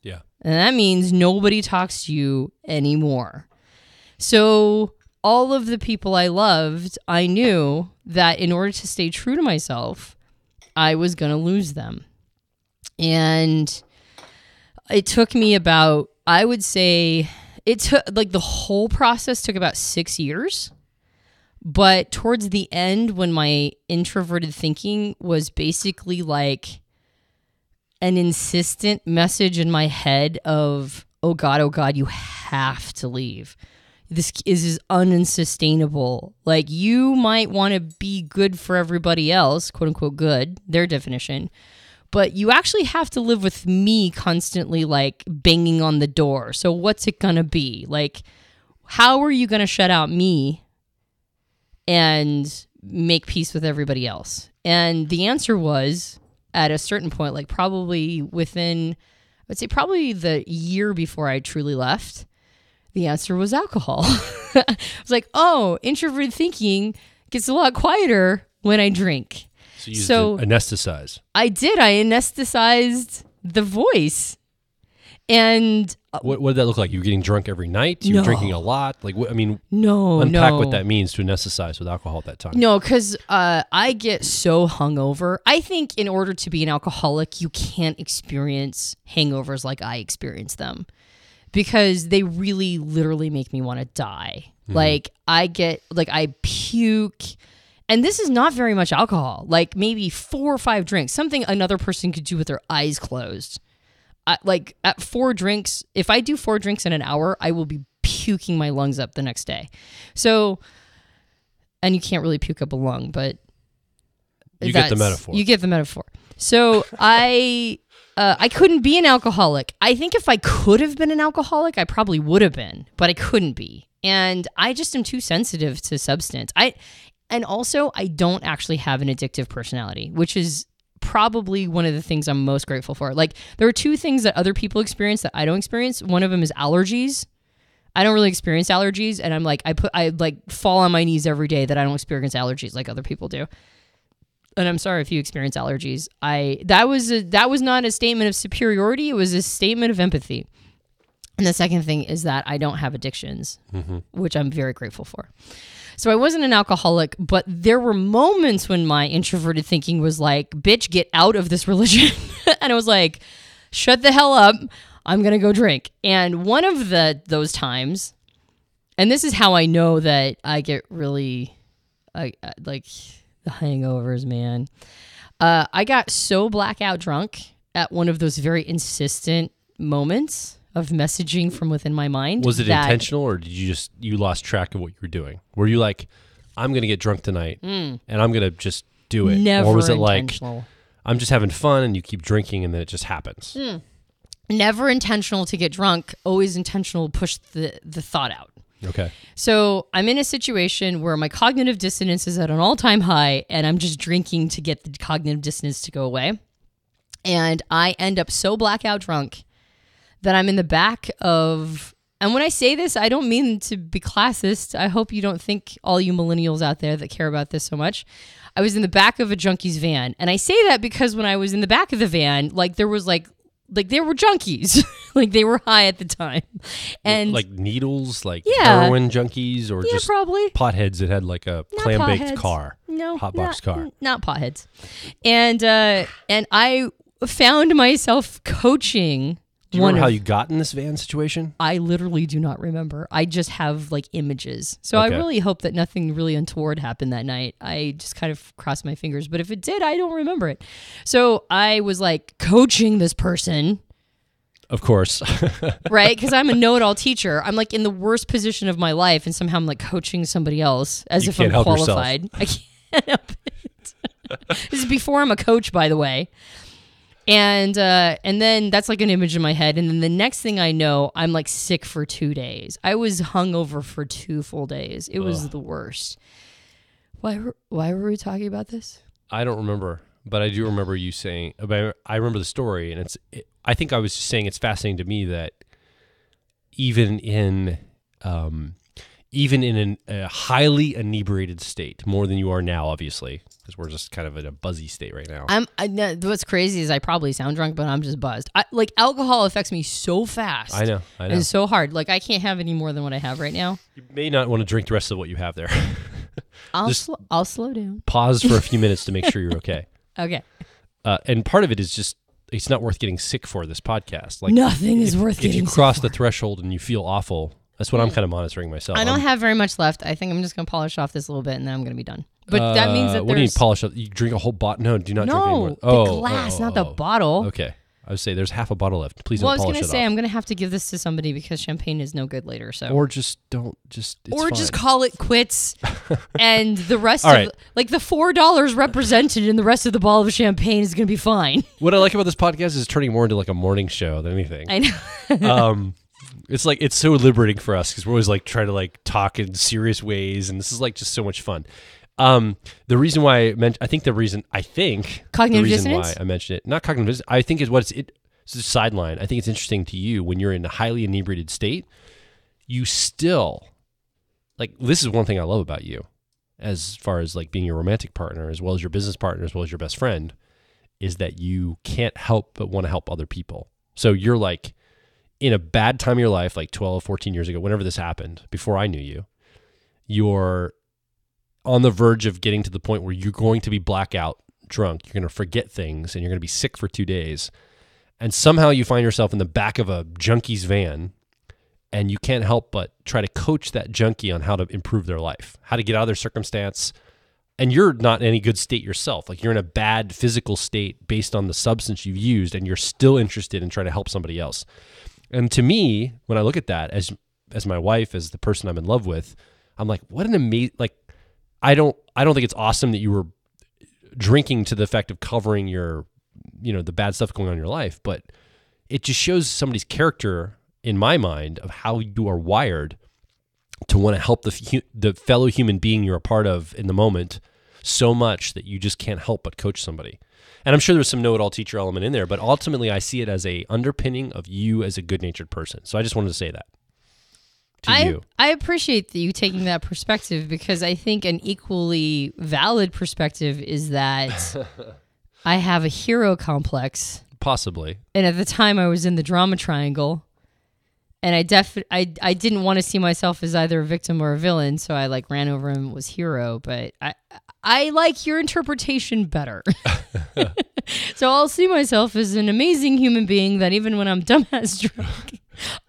Yeah. And that means nobody talks to you anymore. So all of the people I loved, I knew that in order to stay true to myself, I was going to lose them. And it took me about, I would say, it took, like the whole process took about 6 years. But towards the end, when my introverted thinking was basically like an insistent message in my head of, oh God, you have to leave. This is unsustainable. Like, you might want to be good for everybody else, quote unquote good, their definition, but you actually have to live with me constantly, like, banging on the door. So what's it gonna be? Like, how are you gonna shut out me and make peace with everybody else? And the answer was, at a certain point, like probably within, I'd say probably the year before I truly left, the answer was alcohol. I was like, oh, introverted thinking gets a lot quieter when I drink. So you used to anesthetize. I did. I anesthetized the voice. And what did that look like? You were getting drunk every night? You were drinking a lot? Like, no, unpack what that means to anesthetize with alcohol at that time. No, because I get so hungover. I think in order to be an alcoholic, you can't experience hangovers like I experience them. because they really literally make me want to die. Like I puke. And this is not very much alcohol, like maybe 4 or 5 drinks, something another person could do with their eyes closed. Like at 4 drinks, if I do 4 drinks in an hour, I will be puking my lungs up the next day. So, and you can't really puke up a lung, but you get the metaphor. You get the metaphor. So I couldn't be an alcoholic. I think if I could have been an alcoholic, I probably would have been, but I couldn't be. And I just am too sensitive to substance. And also, I don't actually have an addictive personality, which is probably one of the things I'm most grateful for. Like, there are 2 things that other people experience that I don't experience. One of them is allergies. I don't really experience allergies, and I fall on my knees every day that I don't experience allergies like other people do. And I'm sorry if you experience allergies. That was not a statement of superiority. It was a statement of empathy. And the second thing is that I don't have addictions, which I'm very grateful for. So I wasn't an alcoholic, but there were moments when my introverted thinking was like, bitch, get out of this religion. And I was like, shut the hell up. I'm going to go drink. And one of those times, and this is how I know that I get really, like the hangovers, man. I got so blackout drunk at one of those very insistent moments of messaging from within my mind. Was it intentional, or did you lost track of what you were doing? Were you like, I'm going to get drunk tonight and I'm going to just do it? Never or was it intentional. Like, I'm just having fun and you keep drinking and then it just happens? Never intentional to get drunk, always intentional to push the thought out. Okay. So I'm in a situation where my cognitive dissonance is at an all-time high and I'm just drinking to get the cognitive dissonance to go away. And I end up so blackout drunk that I'm in the back of, and when I say this, I don't mean to be classist. I hope you don't think, all you millennials out there that care about this so much. I was in the back of a junkie's van. And I say that because when I was in the back of the van, there was like they were junkies. Like they were high at the time. And like needles, like heroin junkies, or just probably potheads that had like a clam-baked car. No, hotbox car. Not potheads. And I found myself coaching. Do you remember how you got in this van situation? I literally do not remember. I just have like images. So Okay. I really hope that nothing really untoward happened that night. I just kind of crossed my fingers. But if it did, I don't remember it. So I was like coaching this person. Of course. Right? Because I'm a know-it-all teacher. I'm like in the worst position of my life. And somehow I'm like coaching somebody else as if I'm qualified. I can't help it. This is before I'm a coach, by the way. And then that's like an image in my head. And then the next thing I know, I'm like sick for 2 days. I was hungover for 2 full days. It was the worst. Why were we talking about this? I don't remember, but I do remember you saying, I remember the story, and I think I was just saying it's fascinating to me that even in a highly inebriated state, more than you are now, obviously, because we're just kind of in a buzzy state right now. What's crazy is I probably sound drunk, but I'm just buzzed. Like alcohol affects me so fast. I know. It's so hard. Like I can't have any more than what I have right now. You may not want to drink the rest of what you have there. I'll slow down. Pause for a few minutes to make sure you're okay. Okay. And part of it is just, it's not worth getting sick for this podcast. Like nothing is worth getting sick for. If you cross the threshold and you feel awful, that's what I'm kind of monitoring myself. I don't have very much left. I think I'm just going to polish off this a little bit and then I'm going to be done. But that means that what do you mean polish up? You drink a whole bottle? No, do not drink anymore. No, the glass, not the bottle. Okay. I would say there's half a bottle left. Please don't polish it off. Well, I was going to say I'm going to have to give this to somebody because champagne is no good later. So Or just don't, just, it's or fine. just call it quits. And the rest All of right. like the $4 represented in the rest of the bottle of champagne is going to be fine. What I like about this podcast is turning more into like a morning show than anything. I know. It's like, it's so liberating for us because we're always like trying to like talk in serious ways, and this is like just so much fun. The reason why Cognitive the reason dissonance? why I mentioned it, not cognitive dissonance, I think is it's a sideline. I think it's interesting to you when you're in a highly inebriated state, you still, like, this is one thing I love about you as far as like being your romantic partner, as well as your business partner, as well as your best friend, is that you can't help but want to help other people. So you're like in a bad time of your life, like 12, 14 years ago, whenever this happened, before I knew you, you're on the verge of getting to the point where you're going to be blackout drunk. You're going to forget things and you're going to be sick for 2 days. And somehow you find yourself in the back of a junkie's van and you can't help but try to coach that junkie on how to improve their life, how to get out of their circumstance. And you're not in any good state yourself. Like, you're in a bad physical state based on the substance you've used, and you're still interested in trying to help somebody else. And to me, when I look at that as my wife, as the person I'm in love with, I'm like, what an amazing, like, I don't think it's awesome that you were drinking to the effect of covering your, the bad stuff going on in your life, but it just shows somebody's character, in my mind, of how you are wired to want to help the fellow human being you're a part of in the moment so much that you just can't help but coach somebody. And I'm sure there's some know-it-all teacher element in there, but ultimately I see it as a underpinning of you as a good-natured person. So I just wanted to say that to you. I appreciate you taking that perspective, because I think an equally valid perspective is that I have a hero complex. Possibly. And at the time I was in the drama triangle, and I didn't want to see myself as either a victim or a villain, so I ran over him and was hero, but I like your interpretation better. So I'll see myself as an amazing human being that even when I'm dumbass drunk,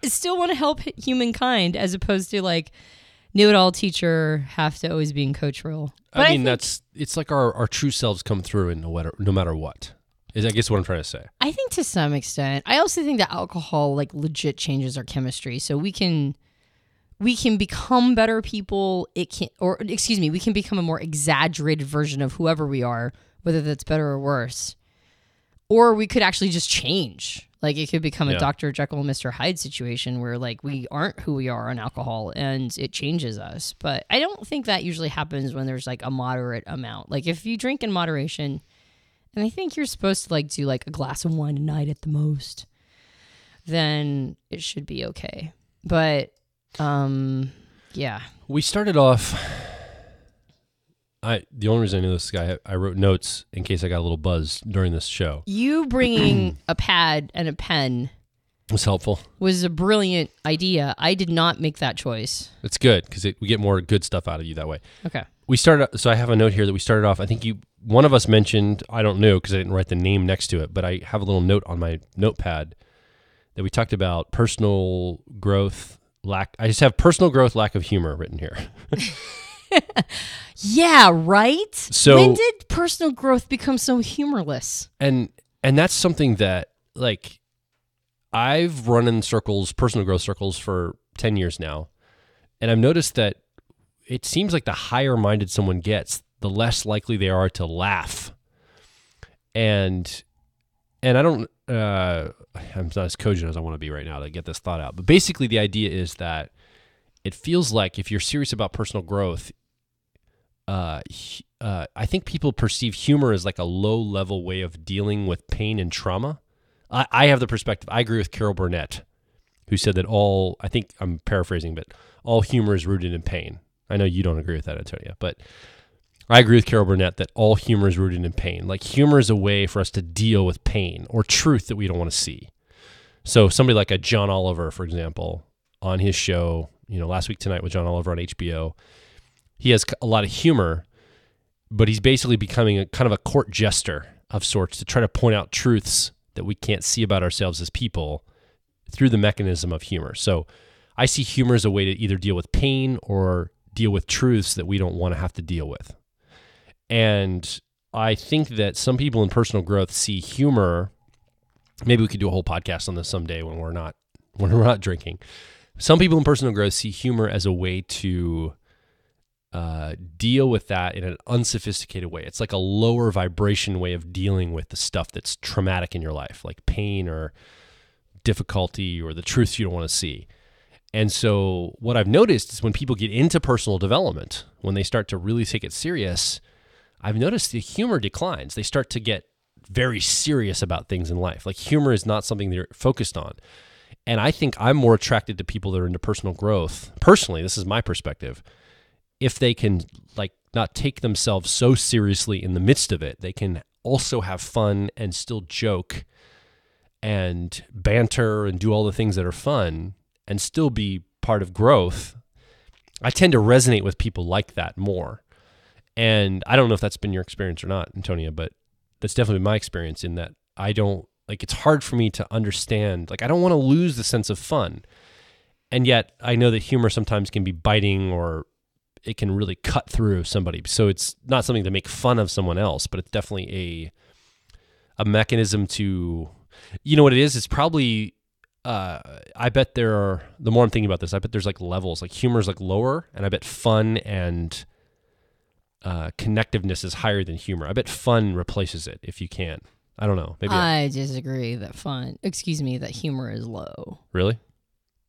I still want to help humankind, as opposed to know-it-all teacher, have to always be in coach role. But I mean, it's like our true selves come through in no matter what. Is I guess what I'm trying to say. I think to some extent. I also think that alcohol legit changes our chemistry, so we can become better people. We can become a more exaggerated version of whoever we are, whether that's better or worse. Or we could actually just change. It could become a Dr. Jekyll and Mr. Hyde situation where we aren't who we are on alcohol and it changes us. But I don't think that usually happens when there's a moderate amount. If you drink in moderation, and I think you're supposed to do a glass of wine a night at the most, then it should be okay. But yeah. We started off. The only reason I knew this guy, I wrote notes in case I got a little buzz during this show. You bringing a pad and a pen was helpful. Was a brilliant idea. I did not make that choice. It's good because we get more good stuff out of you that way. Okay. So I have a note here that we started off. I think one of us mentioned, I don't know because I didn't write the name next to it, but I have a little note on my notepad that we talked about personal growth I just have personal growth, lack of humor written here. Yeah, right? So when did personal growth become so humorless? And that's something that I've run in personal growth circles for 10 years now. And I've noticed that it seems like the higher minded someone gets, the less likely they are to laugh. And I don't, I'm not as cogent as I want to be right now to get this thought out. But basically the idea is that it feels like if you're serious about personal growth, I think people perceive humor as a low-level way of dealing with pain and trauma. I have the perspective. I agree with Carol Burnett, who said that I think I'm paraphrasing, but all humor is rooted in pain. I know you don't agree with that, Antonia, but I agree with Carol Burnett that all humor is rooted in pain. Humor is a way for us to deal with pain or truth that we don't want to see. So somebody like a John Oliver, for example, on his show, Last Week Tonight with John Oliver on HBO, he has a lot of humor, but he's basically becoming a kind of a court jester of sorts to try to point out truths that we can't see about ourselves as people through the mechanism of humor. So I see humor as a way to either deal with pain or deal with truths that we don't want to have to deal with. And I think that some people in personal growth see humor. Maybe we could do a whole podcast on this someday when we're not drinking. Some people in personal growth see humor as a way to deal with that in an unsophisticated way. It's like a lower vibration way of dealing with the stuff that's traumatic in your life, like pain or difficulty or the truths you don't want to see. And so what I've noticed is when people get into personal development, when they start to really take it serious, I've noticed the humor declines. They start to get very serious about things in life. Humor is not something they're focused on. And I think I'm more attracted to people that are into personal growth. Personally, this is my perspective. If they can not take themselves so seriously in the midst of it, they can also have fun and still joke and banter and do all the things that are fun and still be part of growth. I tend to resonate with people like that more. And I don't know if that's been your experience or not, Antonia, but that's definitely my experience in that I don't, it's hard for me to understand. I don't want to lose the sense of fun. And yet I know that humor sometimes can be biting, or it can really cut through somebody. So it's not something to make fun of someone else, but it's definitely a mechanism to, you know what it is? It's probably, I bet the more I'm thinking about this, I bet there's like levels, like humor is like lower, and I bet fun and connectiveness is higher than humor. I bet fun replaces it if you can. I don't know. Maybe I disagree that humor is low. Really?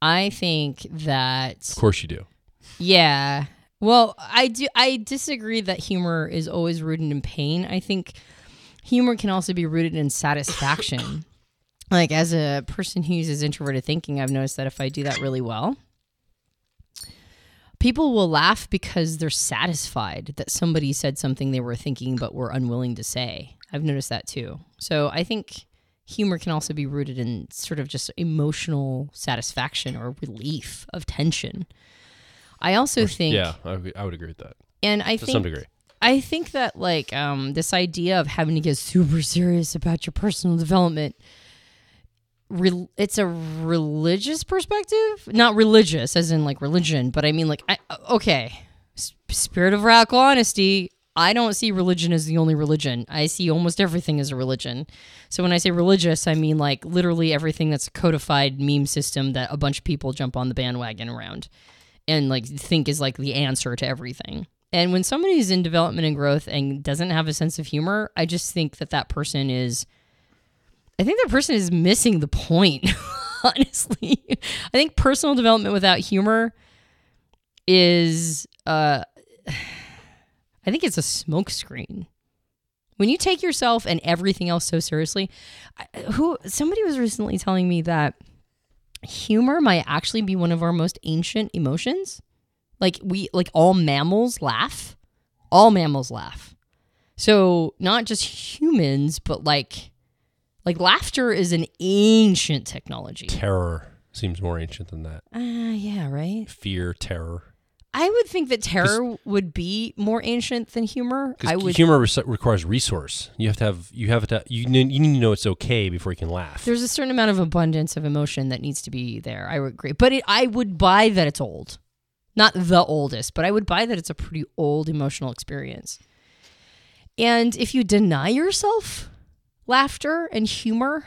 I think that... Of course you do. Yeah. Well, I disagree that humor is always rooted in pain. I think humor can also be rooted in satisfaction. Like, as a person who uses introverted thinking, I've noticed that if I do that really well, people will laugh because they're satisfied that somebody said something they were thinking but were unwilling to say. I've noticed that too. So I think humor can also be rooted in sort of just emotional satisfaction or relief of tension. I also think... Yeah, I would agree with that. And I to think... some degree. I think that, like, this idea of having to get super serious about your personal development, it's a religious perspective. Not religious, as in, like, religion, but I mean, like, spirit of radical honesty, I don't see religion as the only religion. I see almost everything as a religion. So when I say religious, I mean, like, literally everything that's a codified meme system that a bunch of people jump on the bandwagon around and, like, think is, like, the answer to everything. And when somebody's in development and growth and doesn't have a sense of humor, I just think that person is missing the point, honestly. I think personal development without humor is, I think it's a smokescreen. When you take yourself and everything else so seriously, somebody was recently telling me that humor might actually be one of our most ancient emotions. Like all mammals laugh. All mammals laugh. So not just humans, but like laughter is an ancient technology. Terror seems more ancient than that. Yeah, right? Fear, terror. I would think that terror would be more ancient than humor. Humor requires resource. You need to know it's okay before you can laugh. There's a certain amount of abundance of emotion that needs to be there. I would agree. But I would buy that it's old. Not the oldest, but I would buy that it's a pretty old emotional experience. And if you deny yourself laughter and humor,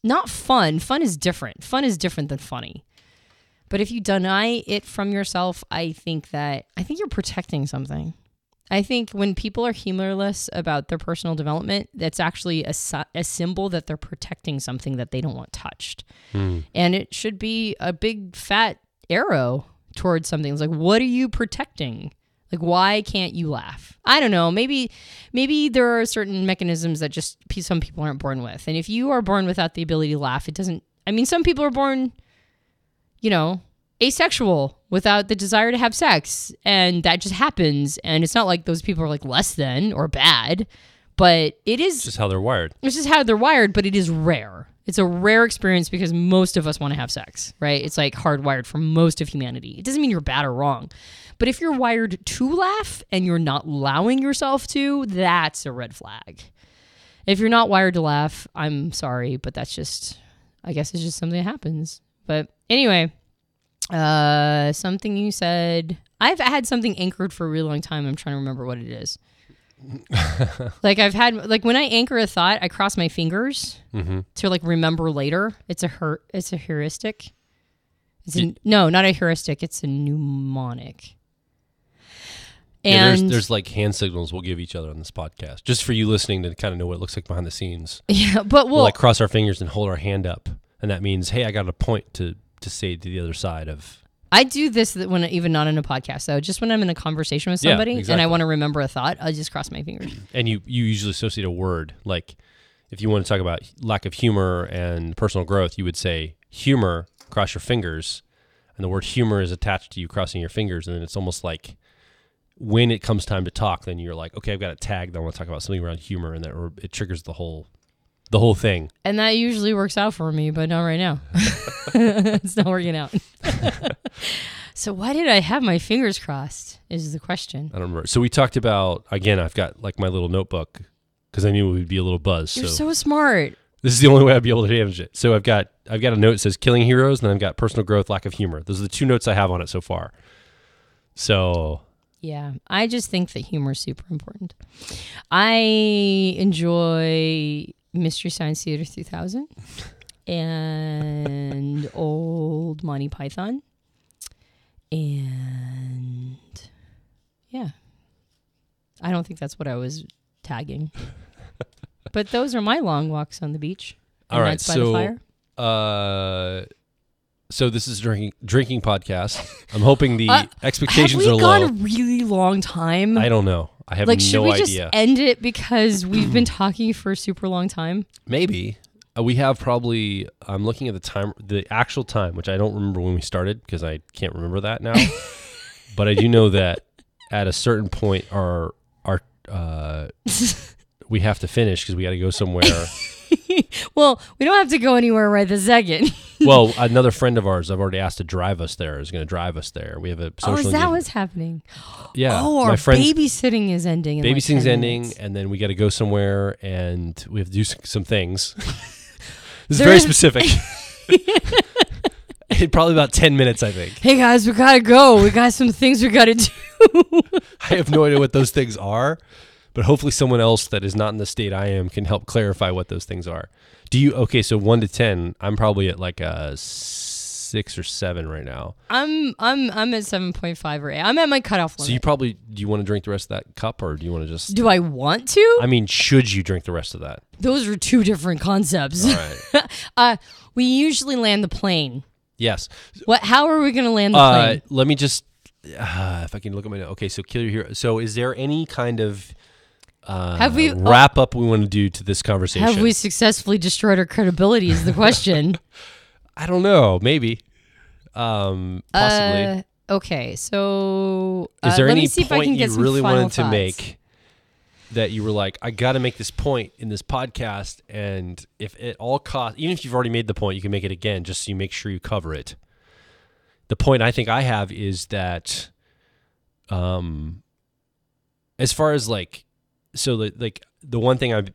not fun. Fun is different. Fun is different than funny. But if you deny it from yourself, I think you're protecting something. I think when people are humorless about their personal development, that's actually a symbol that they're protecting something that they don't want touched. And it should be a big fat arrow towards something. It's like, what are you protecting? Like, why can't you laugh? I don't know. Maybe there are certain mechanisms that just some people aren't born with. And if you are born without the ability to laugh, some people are born, asexual without the desire to have sex. And that just happens. And it's not like those people are like less than or bad, but it is just how they're wired. It's just how they're wired, but it is rare. It's a rare experience because most of us want to have sex, right? It's like hardwired for most of humanity. It doesn't mean you're bad or wrong. But if you're wired to laugh and you're not allowing yourself to, that's a red flag. If you're not wired to laugh, I'm sorry, but I guess it's just something that happens. But anyway, something you said, I've had something anchored for a really long time. I'm trying to remember what it is. When I anchor a thought, I cross my fingers to remember later. It's a heuristic. No, not a heuristic. It's a mnemonic. And there's like hand signals we'll give each other on this podcast, just for you listening to kind of know what it looks like behind the scenes. Yeah, but we'll like cross our fingers and hold our hand up, and that means, hey, I got a point to say to the other side of. I do this when even not in a podcast, though. Just when I'm in a conversation with somebody and I want to remember a thought, I'll just cross my fingers. And you usually associate a word. Like if you want to talk about lack of humor and personal growth, you would say humor, cross your fingers, and the word humor is attached to you crossing your fingers, and then it's almost like when it comes time to talk, then you're like, okay, I've got it tagged. I want to talk about something around humor, and it triggers the whole thing. And that usually works out for me, but not right now. It's not working out. So why did I have my fingers crossed is the question. I don't remember. So we talked about, again, I've got like my little notebook because I knew it would be a little buzz. You're so smart. This is the only way I'd be able to manage it. So I've got a note that says killing heroes, and then I've got personal growth, lack of humor. Those are the 2 notes I have on it so far. So yeah, I just think that humor is super important. I enjoy Mystery Science Theater 3000 and old Monty Python. And yeah, I don't think that's what I was tagging. But those are my long walks on the beach. All right, nights by the fire. So this is drinking podcast. I'm hoping the expectations are low. Have we gone a really long time? I don't know. I have no idea. Should we just end it because we've been talking for a super long time? Maybe. We have probably, I'm looking at the actual time, which I don't remember when we started because I can't remember that now. But I do know that at a certain point, we have to finish because we got to go somewhere. Well, we don't have to go anywhere right this second. Well, another friend of ours, I've already asked to drive us there, is going to drive us there. We have a social is that what's happening? Yeah. Oh, our babysitting is ending. Babysitting's ending, and then we got to go somewhere, and we have to do some things. This is very specific. In probably about 10 minutes, I think. Hey, guys, we got to go. We got some things we got to do. I have no idea what those things are, but hopefully someone else that is not in the state I am can help clarify what those things are. Okay, so 1 to 10, I'm probably at like a 6 or 7 right now. I'm at 7.5 or 8. I'm at my cutoff limit. So do you want to drink the rest of that cup, or do you want to just... Do I want to? I mean, should you drink the rest of that? Those are 2 different concepts. All right. We usually land the plane. Yes. How are we going to land the plane? Let me just... if I can look at my note. Okay, so kill your hero. So is there any kind of... wrap up we want to do to this conversation? Have we successfully destroyed our credibility is the question. I don't know. Maybe. Possibly. Okay, so is there let any me see if I point can get you some really final wanted thoughts. to make that you were like, I got to make this point in this podcast, and if at all costs, even if you've already made the point, you can make it again just so you make sure you cover it. The point I think I have is that as far as like, so the one thing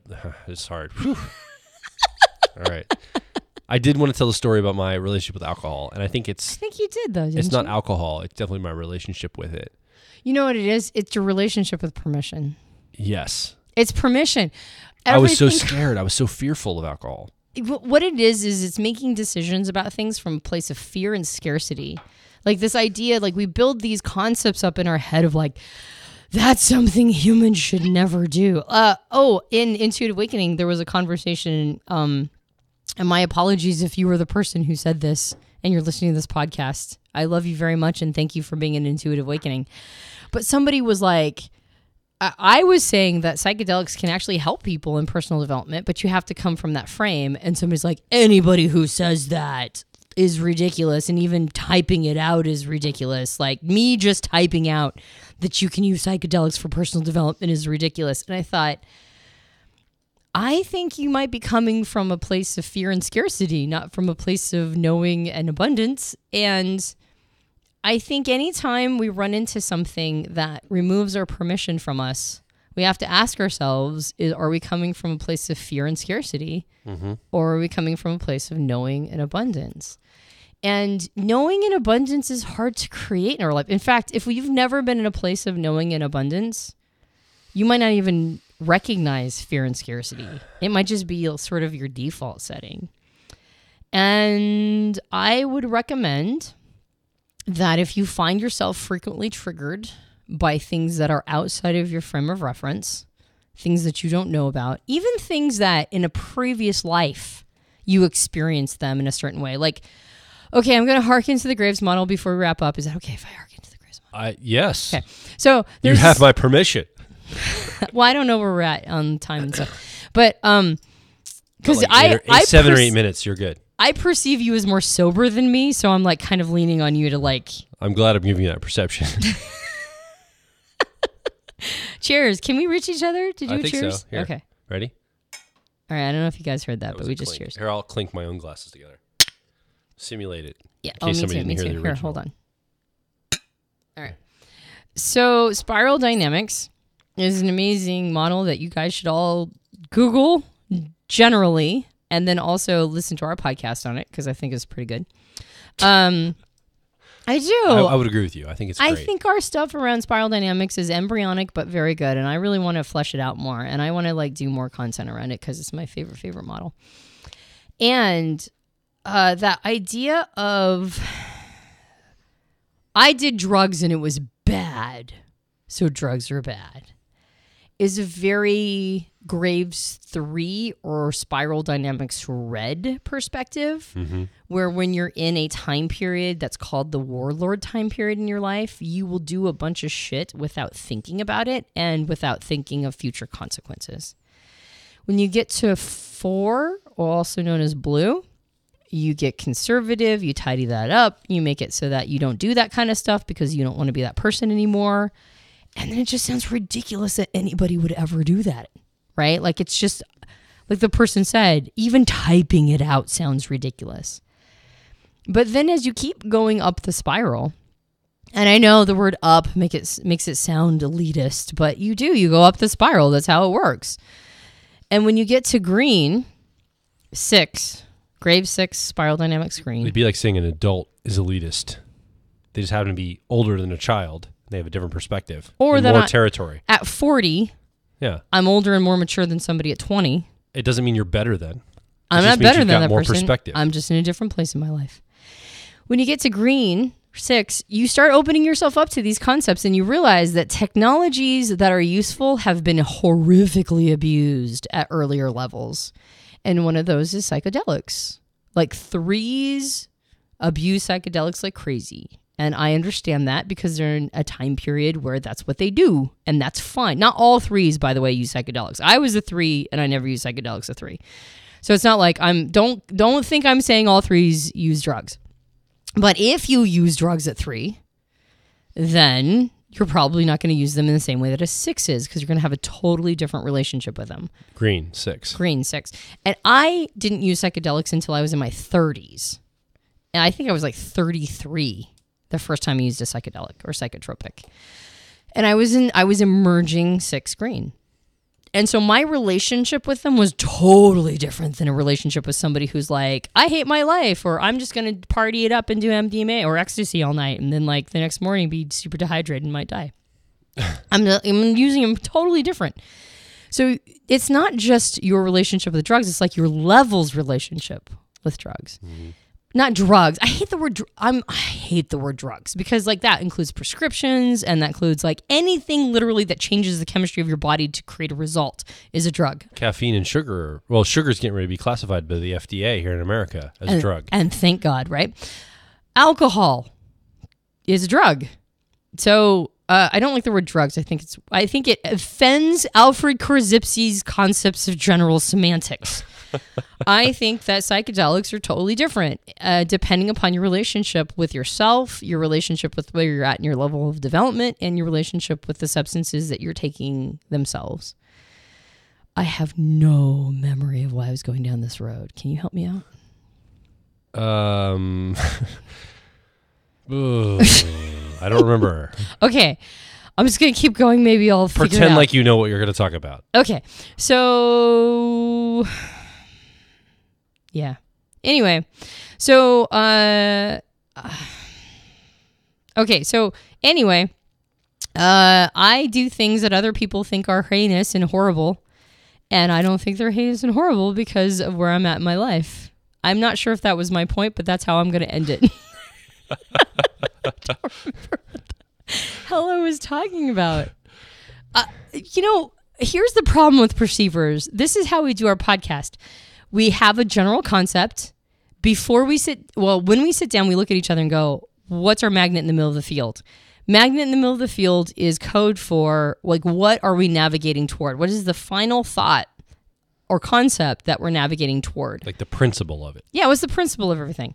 it's hard. Whew. All right. I did want to tell the story about my relationship with alcohol, and I think you did though. It's not alcohol. It's definitely my relationship with it. You know what it is? It's your relationship with permission. Yes. It's permission. I was so scared. I was so fearful of alcohol. What it is it's making decisions about things from a place of fear and scarcity. Like this idea, like we build these concepts up in our head of like, that's something humans should never do. In Intuitive Awakening, there was a conversation, and my apologies if you were the person who said this and you're listening to this podcast. I love you very much and thank you for being an Intuitive Awakening. But somebody was like, I was saying that psychedelics can actually help people in personal development, but you have to come from that frame. And somebody's like, anybody who says that is ridiculous, and even typing it out is ridiculous. Like me just typing out that you can use psychedelics for personal development is ridiculous. And I thought, I think you might be coming from a place of fear and scarcity, not from a place of knowing and abundance. And I think anytime we run into something that removes our permission from us, we have to ask ourselves, are we coming from a place of fear and scarcity? Mm-hmm. Or are we coming from a place of knowing and abundance? And knowing and abundance is hard to create in our life. In fact, if you've never been in a place of knowing and abundance, you might not even recognize fear and scarcity. It might just be sort of your default setting. And I would recommend that if you find yourself frequently triggered by things that are outside of your frame of reference, things that you don't know about, even things that in a previous life you experienced them in a certain way. Like, okay, I'm going to hearken to the Graves model before we wrap up. Is that okay if I hearken to the Graves model? Yes. Okay. So you have my permission. Well, I don't know where we're at on time and stuff, but because like 7 or 8 minutes, you're good. I perceive you as more sober than me, so I'm like kind of leaning on you to like. I'm glad I'm giving you that perception. Cheers! Can we reach each other to do I think cheers? So. Here. Okay. Ready? All right. I don't know if you guys heard that, but we just cheers. Here, I'll clink my own glasses together. Simulate it. Yeah. In case somebody didn't hear the original. Here, hold on. All right. So Spiral Dynamics is an amazing model that you guys should all Google generally. and then also listen to our podcast on it because I think it's pretty good. I do. I would agree with you. I think it's great. I think our stuff around spiral dynamics is embryonic but very good, and I really want to flesh it out more, and I want to like do more content around it because it's my favorite model. And that idea of I did drugs and it was bad, so drugs are bad, is a very Graves 3 or Spiral Dynamics Red perspective, where when you're in a time period that's called the warlord time period in your life, you will do a bunch of shit without thinking about it and without thinking of future consequences. When you get to 4, also known as blue, you get conservative, you tidy that up, you make it so that you don't do that kind of stuff because you don't want to be that person anymore. And then it just sounds ridiculous that anybody would ever do that, right? Like it's just, like the person said, even typing it out sounds ridiculous. But then as you keep going up the spiral, and I know the word up makes it sound elitist, but you go up the spiral. That's how it works. And when you get to green, 6, Grave 6, Spiral Dynamics green. It'd be like saying an adult is elitist. They just happen to be older than a child. They have a different perspective. Or more territory. At 40, yeah, I'm older and more mature than somebody at 20. It doesn't mean you're better than. I'm not better than that more person. Perspective. I'm just in a different place in my life. When you get to green, 6, you start opening yourself up to these concepts and you realize that technologies that are useful have been horrifically abused at earlier levels. And one of those is psychedelics. Like 3s abuse psychedelics like crazy. And I understand that because they're in a time period where that's what they do. And that's fine. Not all 3s, by the way, use psychedelics. I was a 3 and I never used psychedelics a 3. So it's not like don't think I'm saying all 3s use drugs. But if you use drugs at 3, then you're probably not going to use them in the same way that a 6 is because you're going to have a totally different relationship with them. Green 6. And I didn't use psychedelics until I was in my 30s. And I think I was like 33 the first time I used a psychedelic or psychotropic. And I was emerging 6 green. And so my relationship with them was totally different than a relationship with somebody who's like, I hate my life, or I'm just going to party it up and do MDMA or ecstasy all night, and then like the next morning be super dehydrated and might die. I'm using them totally different. So it's not just your relationship with drugs, it's like your levels relationship with drugs. Mm-hmm. Not drugs. I hate the word. I hate the word drugs because like that includes prescriptions and that includes like anything literally that changes the chemistry of your body to create a result is a drug. Caffeine and sugar. Well, sugar's getting ready to be classified by the FDA here in America as a drug. And thank God, right? Alcohol is a drug. So I don't like the word drugs. I think it offends Alfred Korzybski's concepts of general semantics. I think that psychedelics are totally different depending upon your relationship with yourself, your relationship with where you're at in your level of development, and your relationship with the substances that you're taking themselves. I have no memory of why I was going down this road. Can you help me out? I don't remember. Okay. I'm just going to keep going. Maybe I'll figure it out. Pretend like you know what you're going to talk about. Okay. So... yeah. Anyway, so okay. So anyway, I do things that other people think are heinous and horrible, and I don't think they're heinous and horrible because of where I'm at in my life. I'm not sure if that was my point, but that's how I'm going to end it. I don't remember what the hell I was talking about. Here's the problem with perceivers. This is how we do our podcast. We have a general concept. When we sit down, we look at each other and go, what's our magnet in the middle of the field? Magnet in the middle of the field is code for, like, what are we navigating toward? What is the final thought or concept that we're navigating toward? Like the principle of it. Yeah, what's the principle of everything?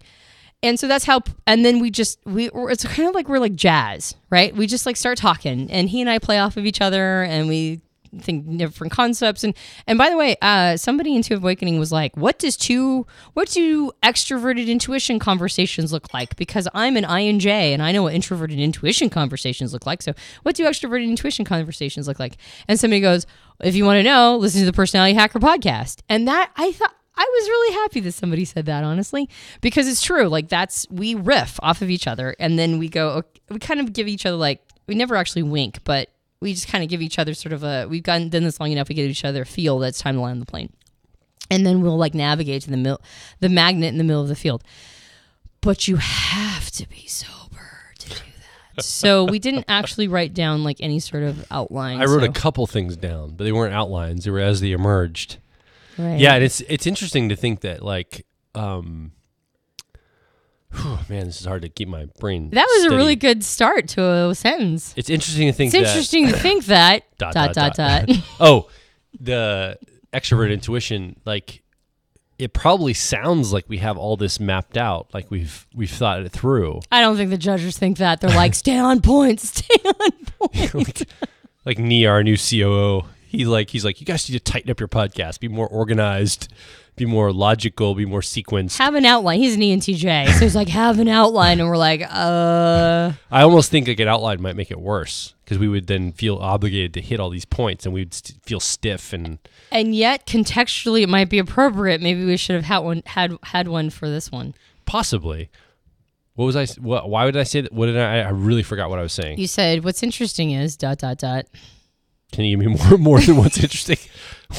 And so that's how, and then it's kind of like we're like jazz, right? We just like start talking, and he and I play off of each other, and we think different concepts. And by the way, somebody in Intuitive Awakening was like, what do extroverted intuition conversations look like? Because I'm an INJ and I know what introverted intuition conversations look like. So what do extroverted intuition conversations look like? And somebody goes, if you want to know, listen to the Personality Hacker podcast. And that, I thought, I was really happy that somebody said that, honestly, because it's true. Like we riff off of each other, and then we we kind of give each other like, we never actually wink, but we just kind of give each other sort of we've done this long enough, we give each other a feel that it's time to land the plane. And then we'll like navigate to the magnet in the middle of the field. But you have to be sober to do that. So we didn't actually write down like any sort of outline. I wrote a couple things down, but they weren't outlines. They were as they emerged. Right. Yeah, and it's interesting to think that like, man, this is hard to keep my brain. That was steady. a really good start to a sentence. It's interesting to think. that. dot. Oh, the extrovert intuition, like it probably sounds like we have all this mapped out, like we've thought it through. I don't think the judges think that. They're like, stay on point, stay on point. like Nia, our new COO, he's like, you guys need to tighten up your podcast, be more organized, be more logical, be more sequenced. Have an outline. He's an ENTJ, so he's like, have an outline, and we're like, I almost think like an outline might make it worse because we would then feel obligated to hit all these points, and we'd feel stiff and yet contextually it might be appropriate. Maybe we should have had one for this one. Possibly. What was I? Why would I say that? What did I really forgot what I was saying. You said what's interesting is ... Can you give me more than what's interesting?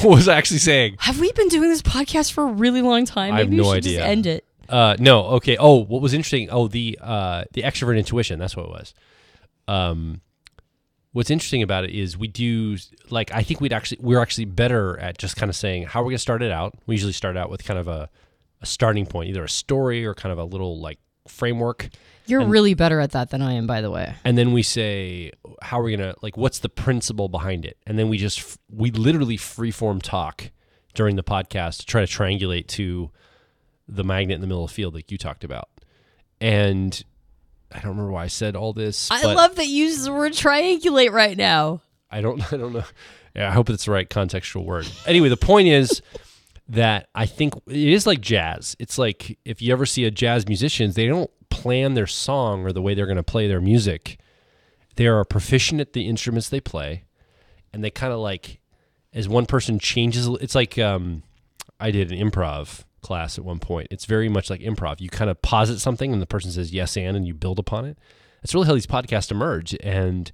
What was I actually saying? Have we been doing this podcast for a really long time? I have no we should idea. Just end it. No. Okay. Oh, what was interesting? Oh, the extrovert intuition. That's what it was. What's interesting about it is we do like I think we're actually better at just kind of saying how we're going to start it out. We usually start out with kind of a starting point, either a story or kind of a little like framework. You're really better at that than I am, by the way. And then we say, how are we going to, like, what's the principle behind it? And then we literally freeform talk during the podcast to try to triangulate to the magnet in the middle of the field like you talked about. And I don't remember why I said all this. I love that you use the word triangulate right now. I don't know. Yeah, I hope it's the right contextual word. Anyway, the point is that I think it is like jazz. It's like if you ever see a jazz musician, they don't plan their song or the way they're going to play their music. They are proficient at the instruments they play, and they kind of like, as one person changes, it's like I did an improv class at one point. It's very much like improv. You kind of posit something and the person says yes and you build upon it. That's really how these podcasts emerge. And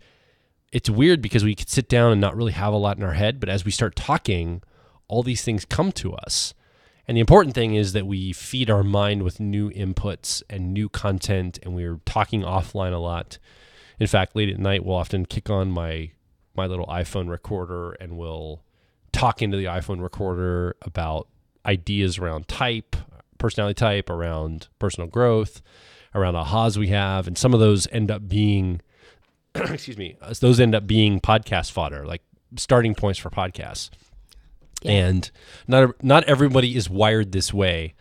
it's weird because we could sit down and not really have a lot in our head, but as we start talking, all these things come to us. And the important thing is that we feed our mind with new inputs and new content, and we're talking offline a lot. In fact, late at night, we'll often kick on my little iPhone recorder, and we'll talk into the iPhone recorder about ideas around personality type, around personal growth, around ahas we have. And some of those end up being, those end up being podcast fodder, like starting points for podcasts. Yeah. And not everybody is wired this way,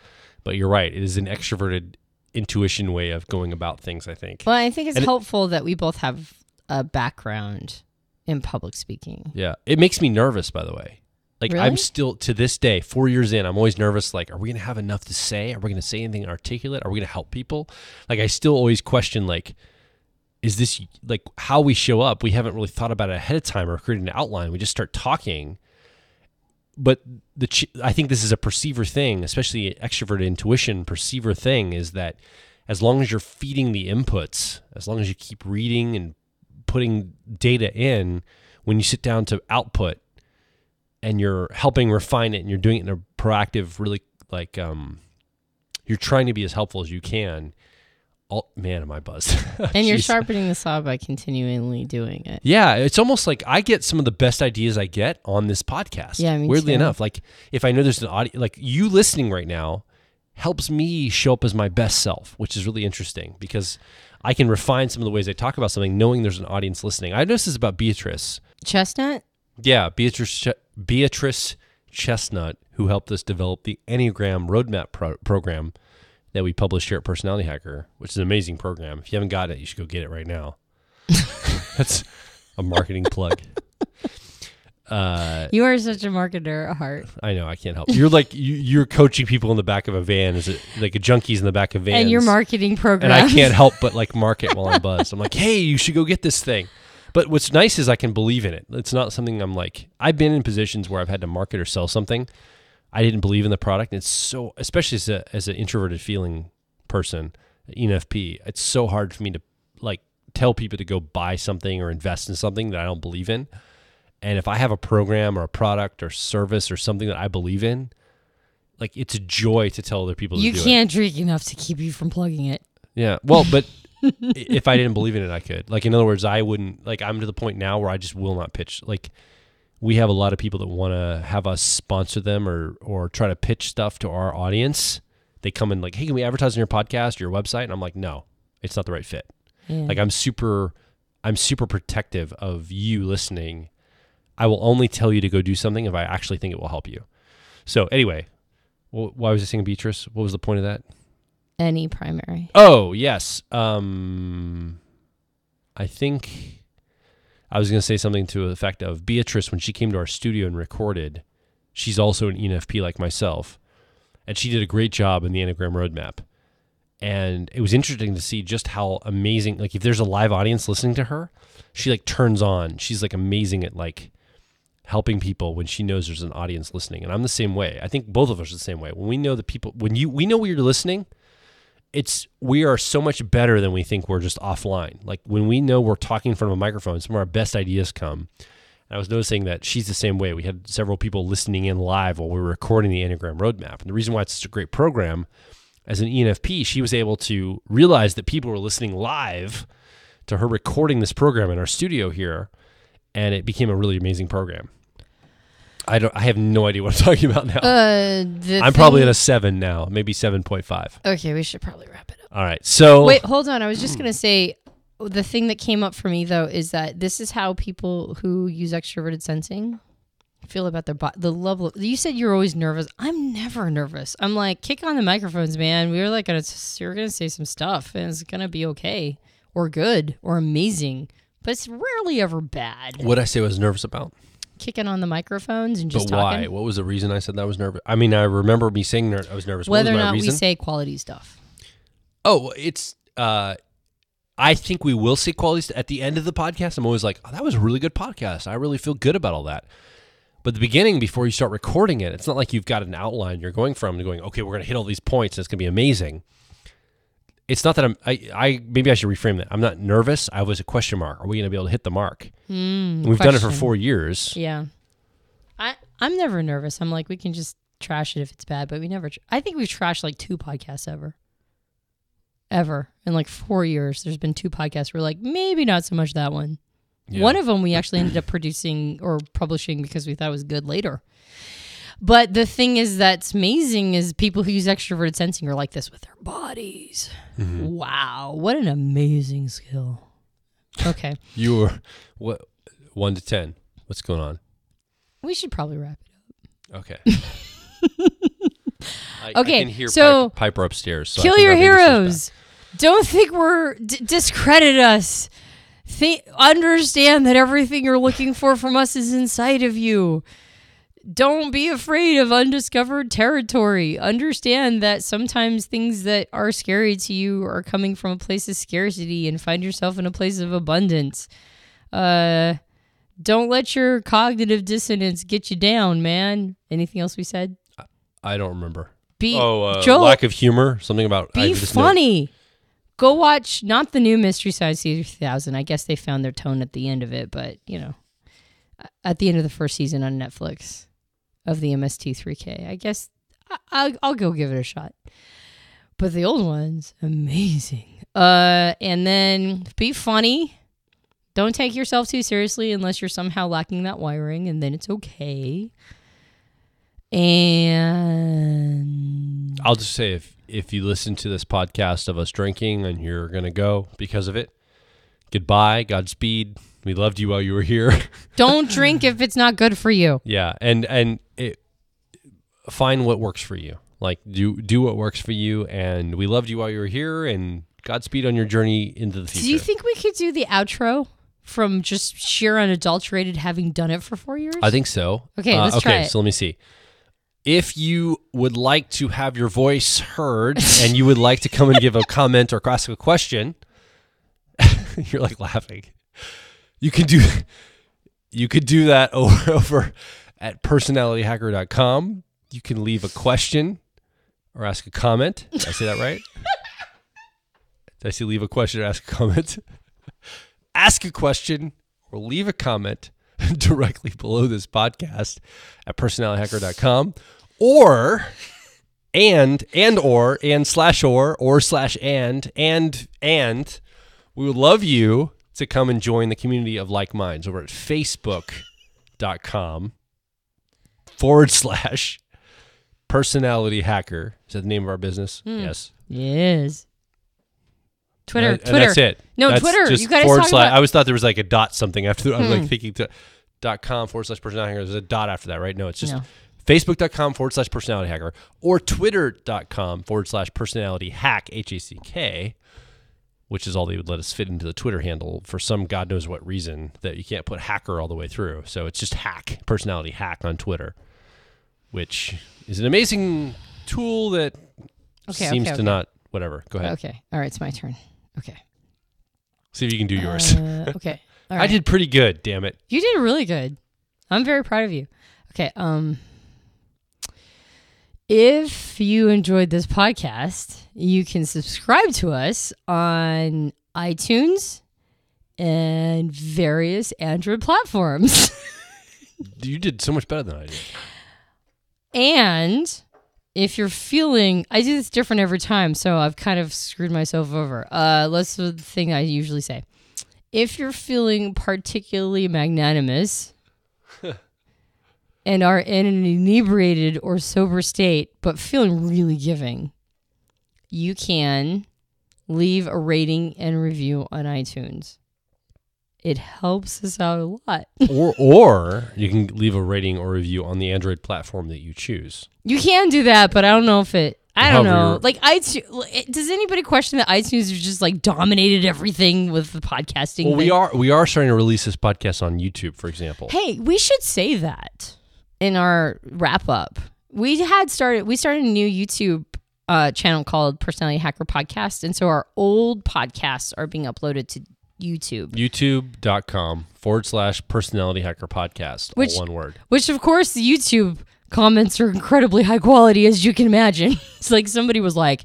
but you're right. It is an extroverted intuition way of going about things, I think. Well, I think it's helpful that we both have a background in public speaking. Yeah. It makes me nervous, by the way. Like, really? I'm still, to this day, 4 years in, I'm always nervous. Like, are we going to have enough to say? Are we going to say anything articulate? Are we going to help people? Like, I still always question, like, is this, like, how we show up? We haven't really thought about it ahead of time or created an outline. We just start talking. But I think this is a perceiver thing, especially extroverted intuition perceiver thing, is that as long as you're feeding the inputs, as long as you keep reading and putting data in, when you sit down to output and you're helping refine it and you're doing it in a proactive, really like you're trying to be as helpful as you can. Oh, man, am I buzzed. And you're sharpening the saw by continually doing it. Yeah, it's almost like I get some of the best ideas I get on this podcast. Yeah, me weirdly too. enough, like if I know there's an audience, like you listening right now helps me show up as my best self, which is really interesting because I can refine some of the ways I talk about something knowing there's an audience listening. I noticed this about Beatrice. Chestnut? Yeah, Beatrice Chestnut, who helped us develop the Enneagram Roadmap program that we published here at Personality Hacker, which is an amazing program. If you haven't got it, you should go get it right now. That's a marketing plug. You are such a marketer at heart. I know, I can't help. You're like you're coaching people in the back of a van. Is it like a junkies in the back of vans? And your marketing program. And I can't help but like market while I'm buzzed. I'm like, hey, you should go get this thing. But what's nice is I can believe in it. It's not something I'm like. I've been in positions where I've had to market or sell something. I didn't believe in the product. It's so, especially as an introverted feeling person, ENFP, it's so hard for me to like tell people to go buy something or invest in something that I don't believe in. And if I have a program or a product or service or something that I believe in, like it's a joy to tell other people to do it. You can't drink enough to keep you from plugging it. Yeah. Well, but if I didn't believe in it, I could. Like, in other words, I wouldn't, like, I'm to the point now where I just will not pitch. Like, we have a lot of people that want to have us sponsor them or try to pitch stuff to our audience. They come in like, hey, can we advertise on your podcast or your website? And I'm like, no, it's not the right fit. Yeah. Like, I'm super protective of you listening. I will only tell you to go do something if I actually think it will help you. So anyway, why was I saying Beatrice? What was the point of that? Any primary. Oh, yes. I think I was going to say something to the effect of Beatrice, when she came to our studio and recorded, she's also an ENFP like myself, and she did a great job in the Enneagram Roadmap. And it was interesting to see just how amazing, like if there's a live audience listening to her, she like turns on. She's like amazing at like helping people when she knows there's an audience listening. And I'm the same way. I think both of us are the same way. When we know that people, we know you're listening, we are so much better than we think we're just offline. Like when we know we're talking in front of a microphone, some of our best ideas come. And I was noticing that she's the same way. We had several people listening in live while we were recording the Enneagram Roadmap. And the reason why it's such a great program, as an ENFP, she was able to realize that people were listening live to her recording this program in our studio here, and it became a really amazing program. I have no idea what I'm talking about now. I'm probably at a 7 now, maybe 7.5. Okay, we should probably wrap it up. All right. So wait, hold on. I was just gonna say the thing that came up for me though is that this is how people who use extroverted sensing feel about their body. The level of, you said you're always nervous. I'm never nervous. I'm like, kick on the microphones, man. We're like you're gonna say some stuff, and it's gonna be okay or good or amazing, but it's rarely ever bad. What I say I was nervous about? Kicking on the microphones and just but why? talking. What was the reason I said that I was nervous? I mean, I remember me saying I was nervous. Whether what was or my not reason? we say quality stuff. Oh, it's. I think we will say quality stuff at the end of the podcast. I'm always like, oh, that was a really good podcast. I really feel good about all that. But the beginning, before you start recording it, it's not like you've got an outline you're going from and going, okay, we're going to hit all these points and it's going to be amazing. It's not that maybe I should reframe that. I'm not nervous. I was a question mark. Are we going to be able to hit the mark? We've done it for 4 years. Yeah. I'm never nervous. I'm like, we can just trash it if it's bad, but we never, I think we've trashed like 2 podcasts ever. In like 4 years, there's been 2 podcasts. We're like, maybe not so much that one. Yeah. One of them we actually ended up producing or publishing because we thought it was good later. But the thing is that's amazing is people who use extroverted sensing are like this with their bodies. Mm-hmm. Wow. What an amazing skill. Okay. You were, what, 1 to 10? What's going on? We should probably wrap it up. Okay. Okay. I can hear Piper upstairs. So kill your heroes. Don't think we're discredit us. Understand that everything you're looking for from us is inside of you. Don't be afraid of undiscovered territory. Understand that sometimes things that are scary to you are coming from a place of scarcity, and find yourself in a place of abundance. Don't let your cognitive dissonance get you down, man. Anything else we said? I don't remember. Joel, lack of humor. Something about be funny. Go watch not the new Mystery Science Theater 3000. I guess they found their tone at the end of it, but at the end of the first season on Netflix of the MST3K. I guess I'll go give it a shot. But the old one's amazing. And then be funny. Don't take yourself too seriously unless you're somehow lacking that wiring, and then it's okay. And I'll just say if you listen to this podcast of us drinking and you're going to go because of it, goodbye, Godspeed. We loved you while you were here. Don't drink if it's not good for you. Yeah, and find what works for you. Like do what works for you, and we loved you while you were here, and Godspeed on your journey into the future. Do you think we could do the outro from just sheer unadulterated having done it for 4 years? I think so. Okay, let's try it. So let me see. If you would like to have your voice heard and you would like to come and give a comment or ask a question, you're like laughing. You could do that over at personalityhacker.com. You can leave a question or ask a comment. Did I say that right? Did I say leave a question or ask a comment? Ask a question or leave a comment directly below this podcast at personalityhacker.com or and we would love you to come and join the community of like minds over at facebook.com/personality hacker. Is that the name of our business? Yes. Yes. Twitter. And that's it. No, that's Twitter. Just You guys forward talk slash. about. I always thought there was like a dot something after. I was like thinking .com/personality hacker. There's a dot after that, right? No, it's just facebook.com/personality hacker or twitter.com/personality hack HACK, which is all they would let us fit into the Twitter handle for some God knows what reason that you can't put hacker all the way through. So it's just hack, personality hack on Twitter, which is an amazing tool that seems to not, whatever. Go ahead. Okay. All right. It's my turn. Okay. See if you can do yours. Okay. All right. I did pretty good, damn it. You did really good. I'm very proud of you. Okay. If you enjoyed this podcast, you can subscribe to us on iTunes and various Android platforms. You did so much better than I did. And if you're feeling, I do this different every time, so I've kind of screwed myself over. Let's do the thing I usually say. If you're feeling particularly magnanimous and are in an inebriated or sober state, but feeling really giving, you can leave a rating and review on iTunes. It helps us out a lot. or you can leave a rating or review on the Android platform that you choose. You can do that, but I don't know if it... I don't know. However, Like, does anybody question that iTunes has just like dominated everything with the podcasting? Well, thing? we are starting to release this podcast on YouTube, for example. Hey, we should say that in our wrap up. We started a new YouTube channel called Personality Hacker Podcast, and so our old podcasts are being uploaded to YouTube. YouTube.com/personality hacker podcast. All one word. Which, of course, the YouTube comments are incredibly high quality, as you can imagine. It's like somebody was like,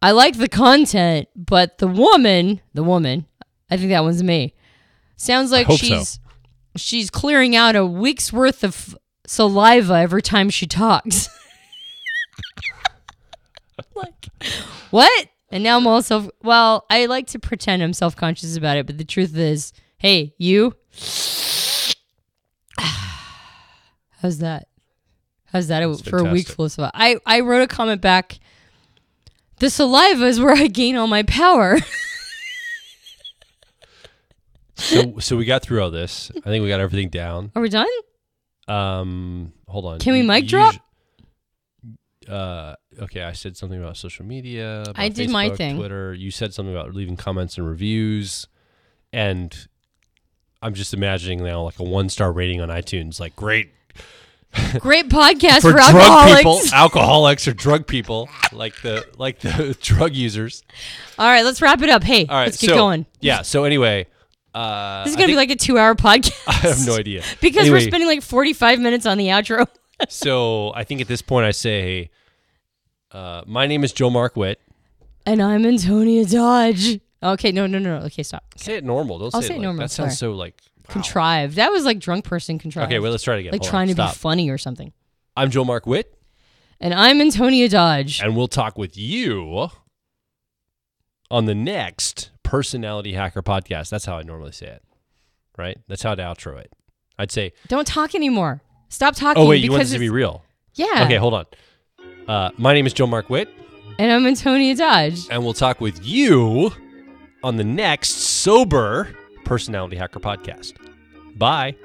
I like the content, but the woman, I think that one's me, sounds like she's clearing out a week's worth of saliva every time she talks. Like, what? And now I'm all I like to pretend I'm self-conscious about it, but the truth is, hey, you, how's that? How's that for a week full of saliva? I wrote a comment back. The saliva is where I gain all my power. So we got through all this. I think we got everything down. Are we done? Hold on. Can we mic drop? Okay, I said something about social media. About I did Facebook, my thing. Twitter. You said something about leaving comments and reviews. And I'm just imagining now like a 1-star rating on iTunes. Like, great podcast for for drug alcoholics. people, alcoholics or drug people, like the drug users. All right, let's wrap it up. Hey, All right, let's get going. Yeah. So anyway, this is gonna be like a 2-hour podcast. I have no idea because we're spending like 45 minutes on the outro. So I think at this point I say, my name is Joe Mark Witt, and I'm Antonia Dodge. Okay, no. Okay, stop. Say it normal. Don't I'll say it normal. That sounds so like wow. Contrived. That was like drunk person contrived. Okay, well, let's try it again. Like Hold trying on. to Stop. be funny or something. I'm Joe Mark Witt. And I'm Antonia Dodge. And we'll talk with you on the next Personality Hacker podcast. That's how I normally say it, right? That's how to outro it. I'd say... Don't talk anymore. Stop talking. Oh, wait, you want this to be real? Yeah. Okay, hold on. My name is Joe Mark Witt. And I'm Antonia Dodge. And we'll talk with you on the next sober Personality Hacker podcast. Bye.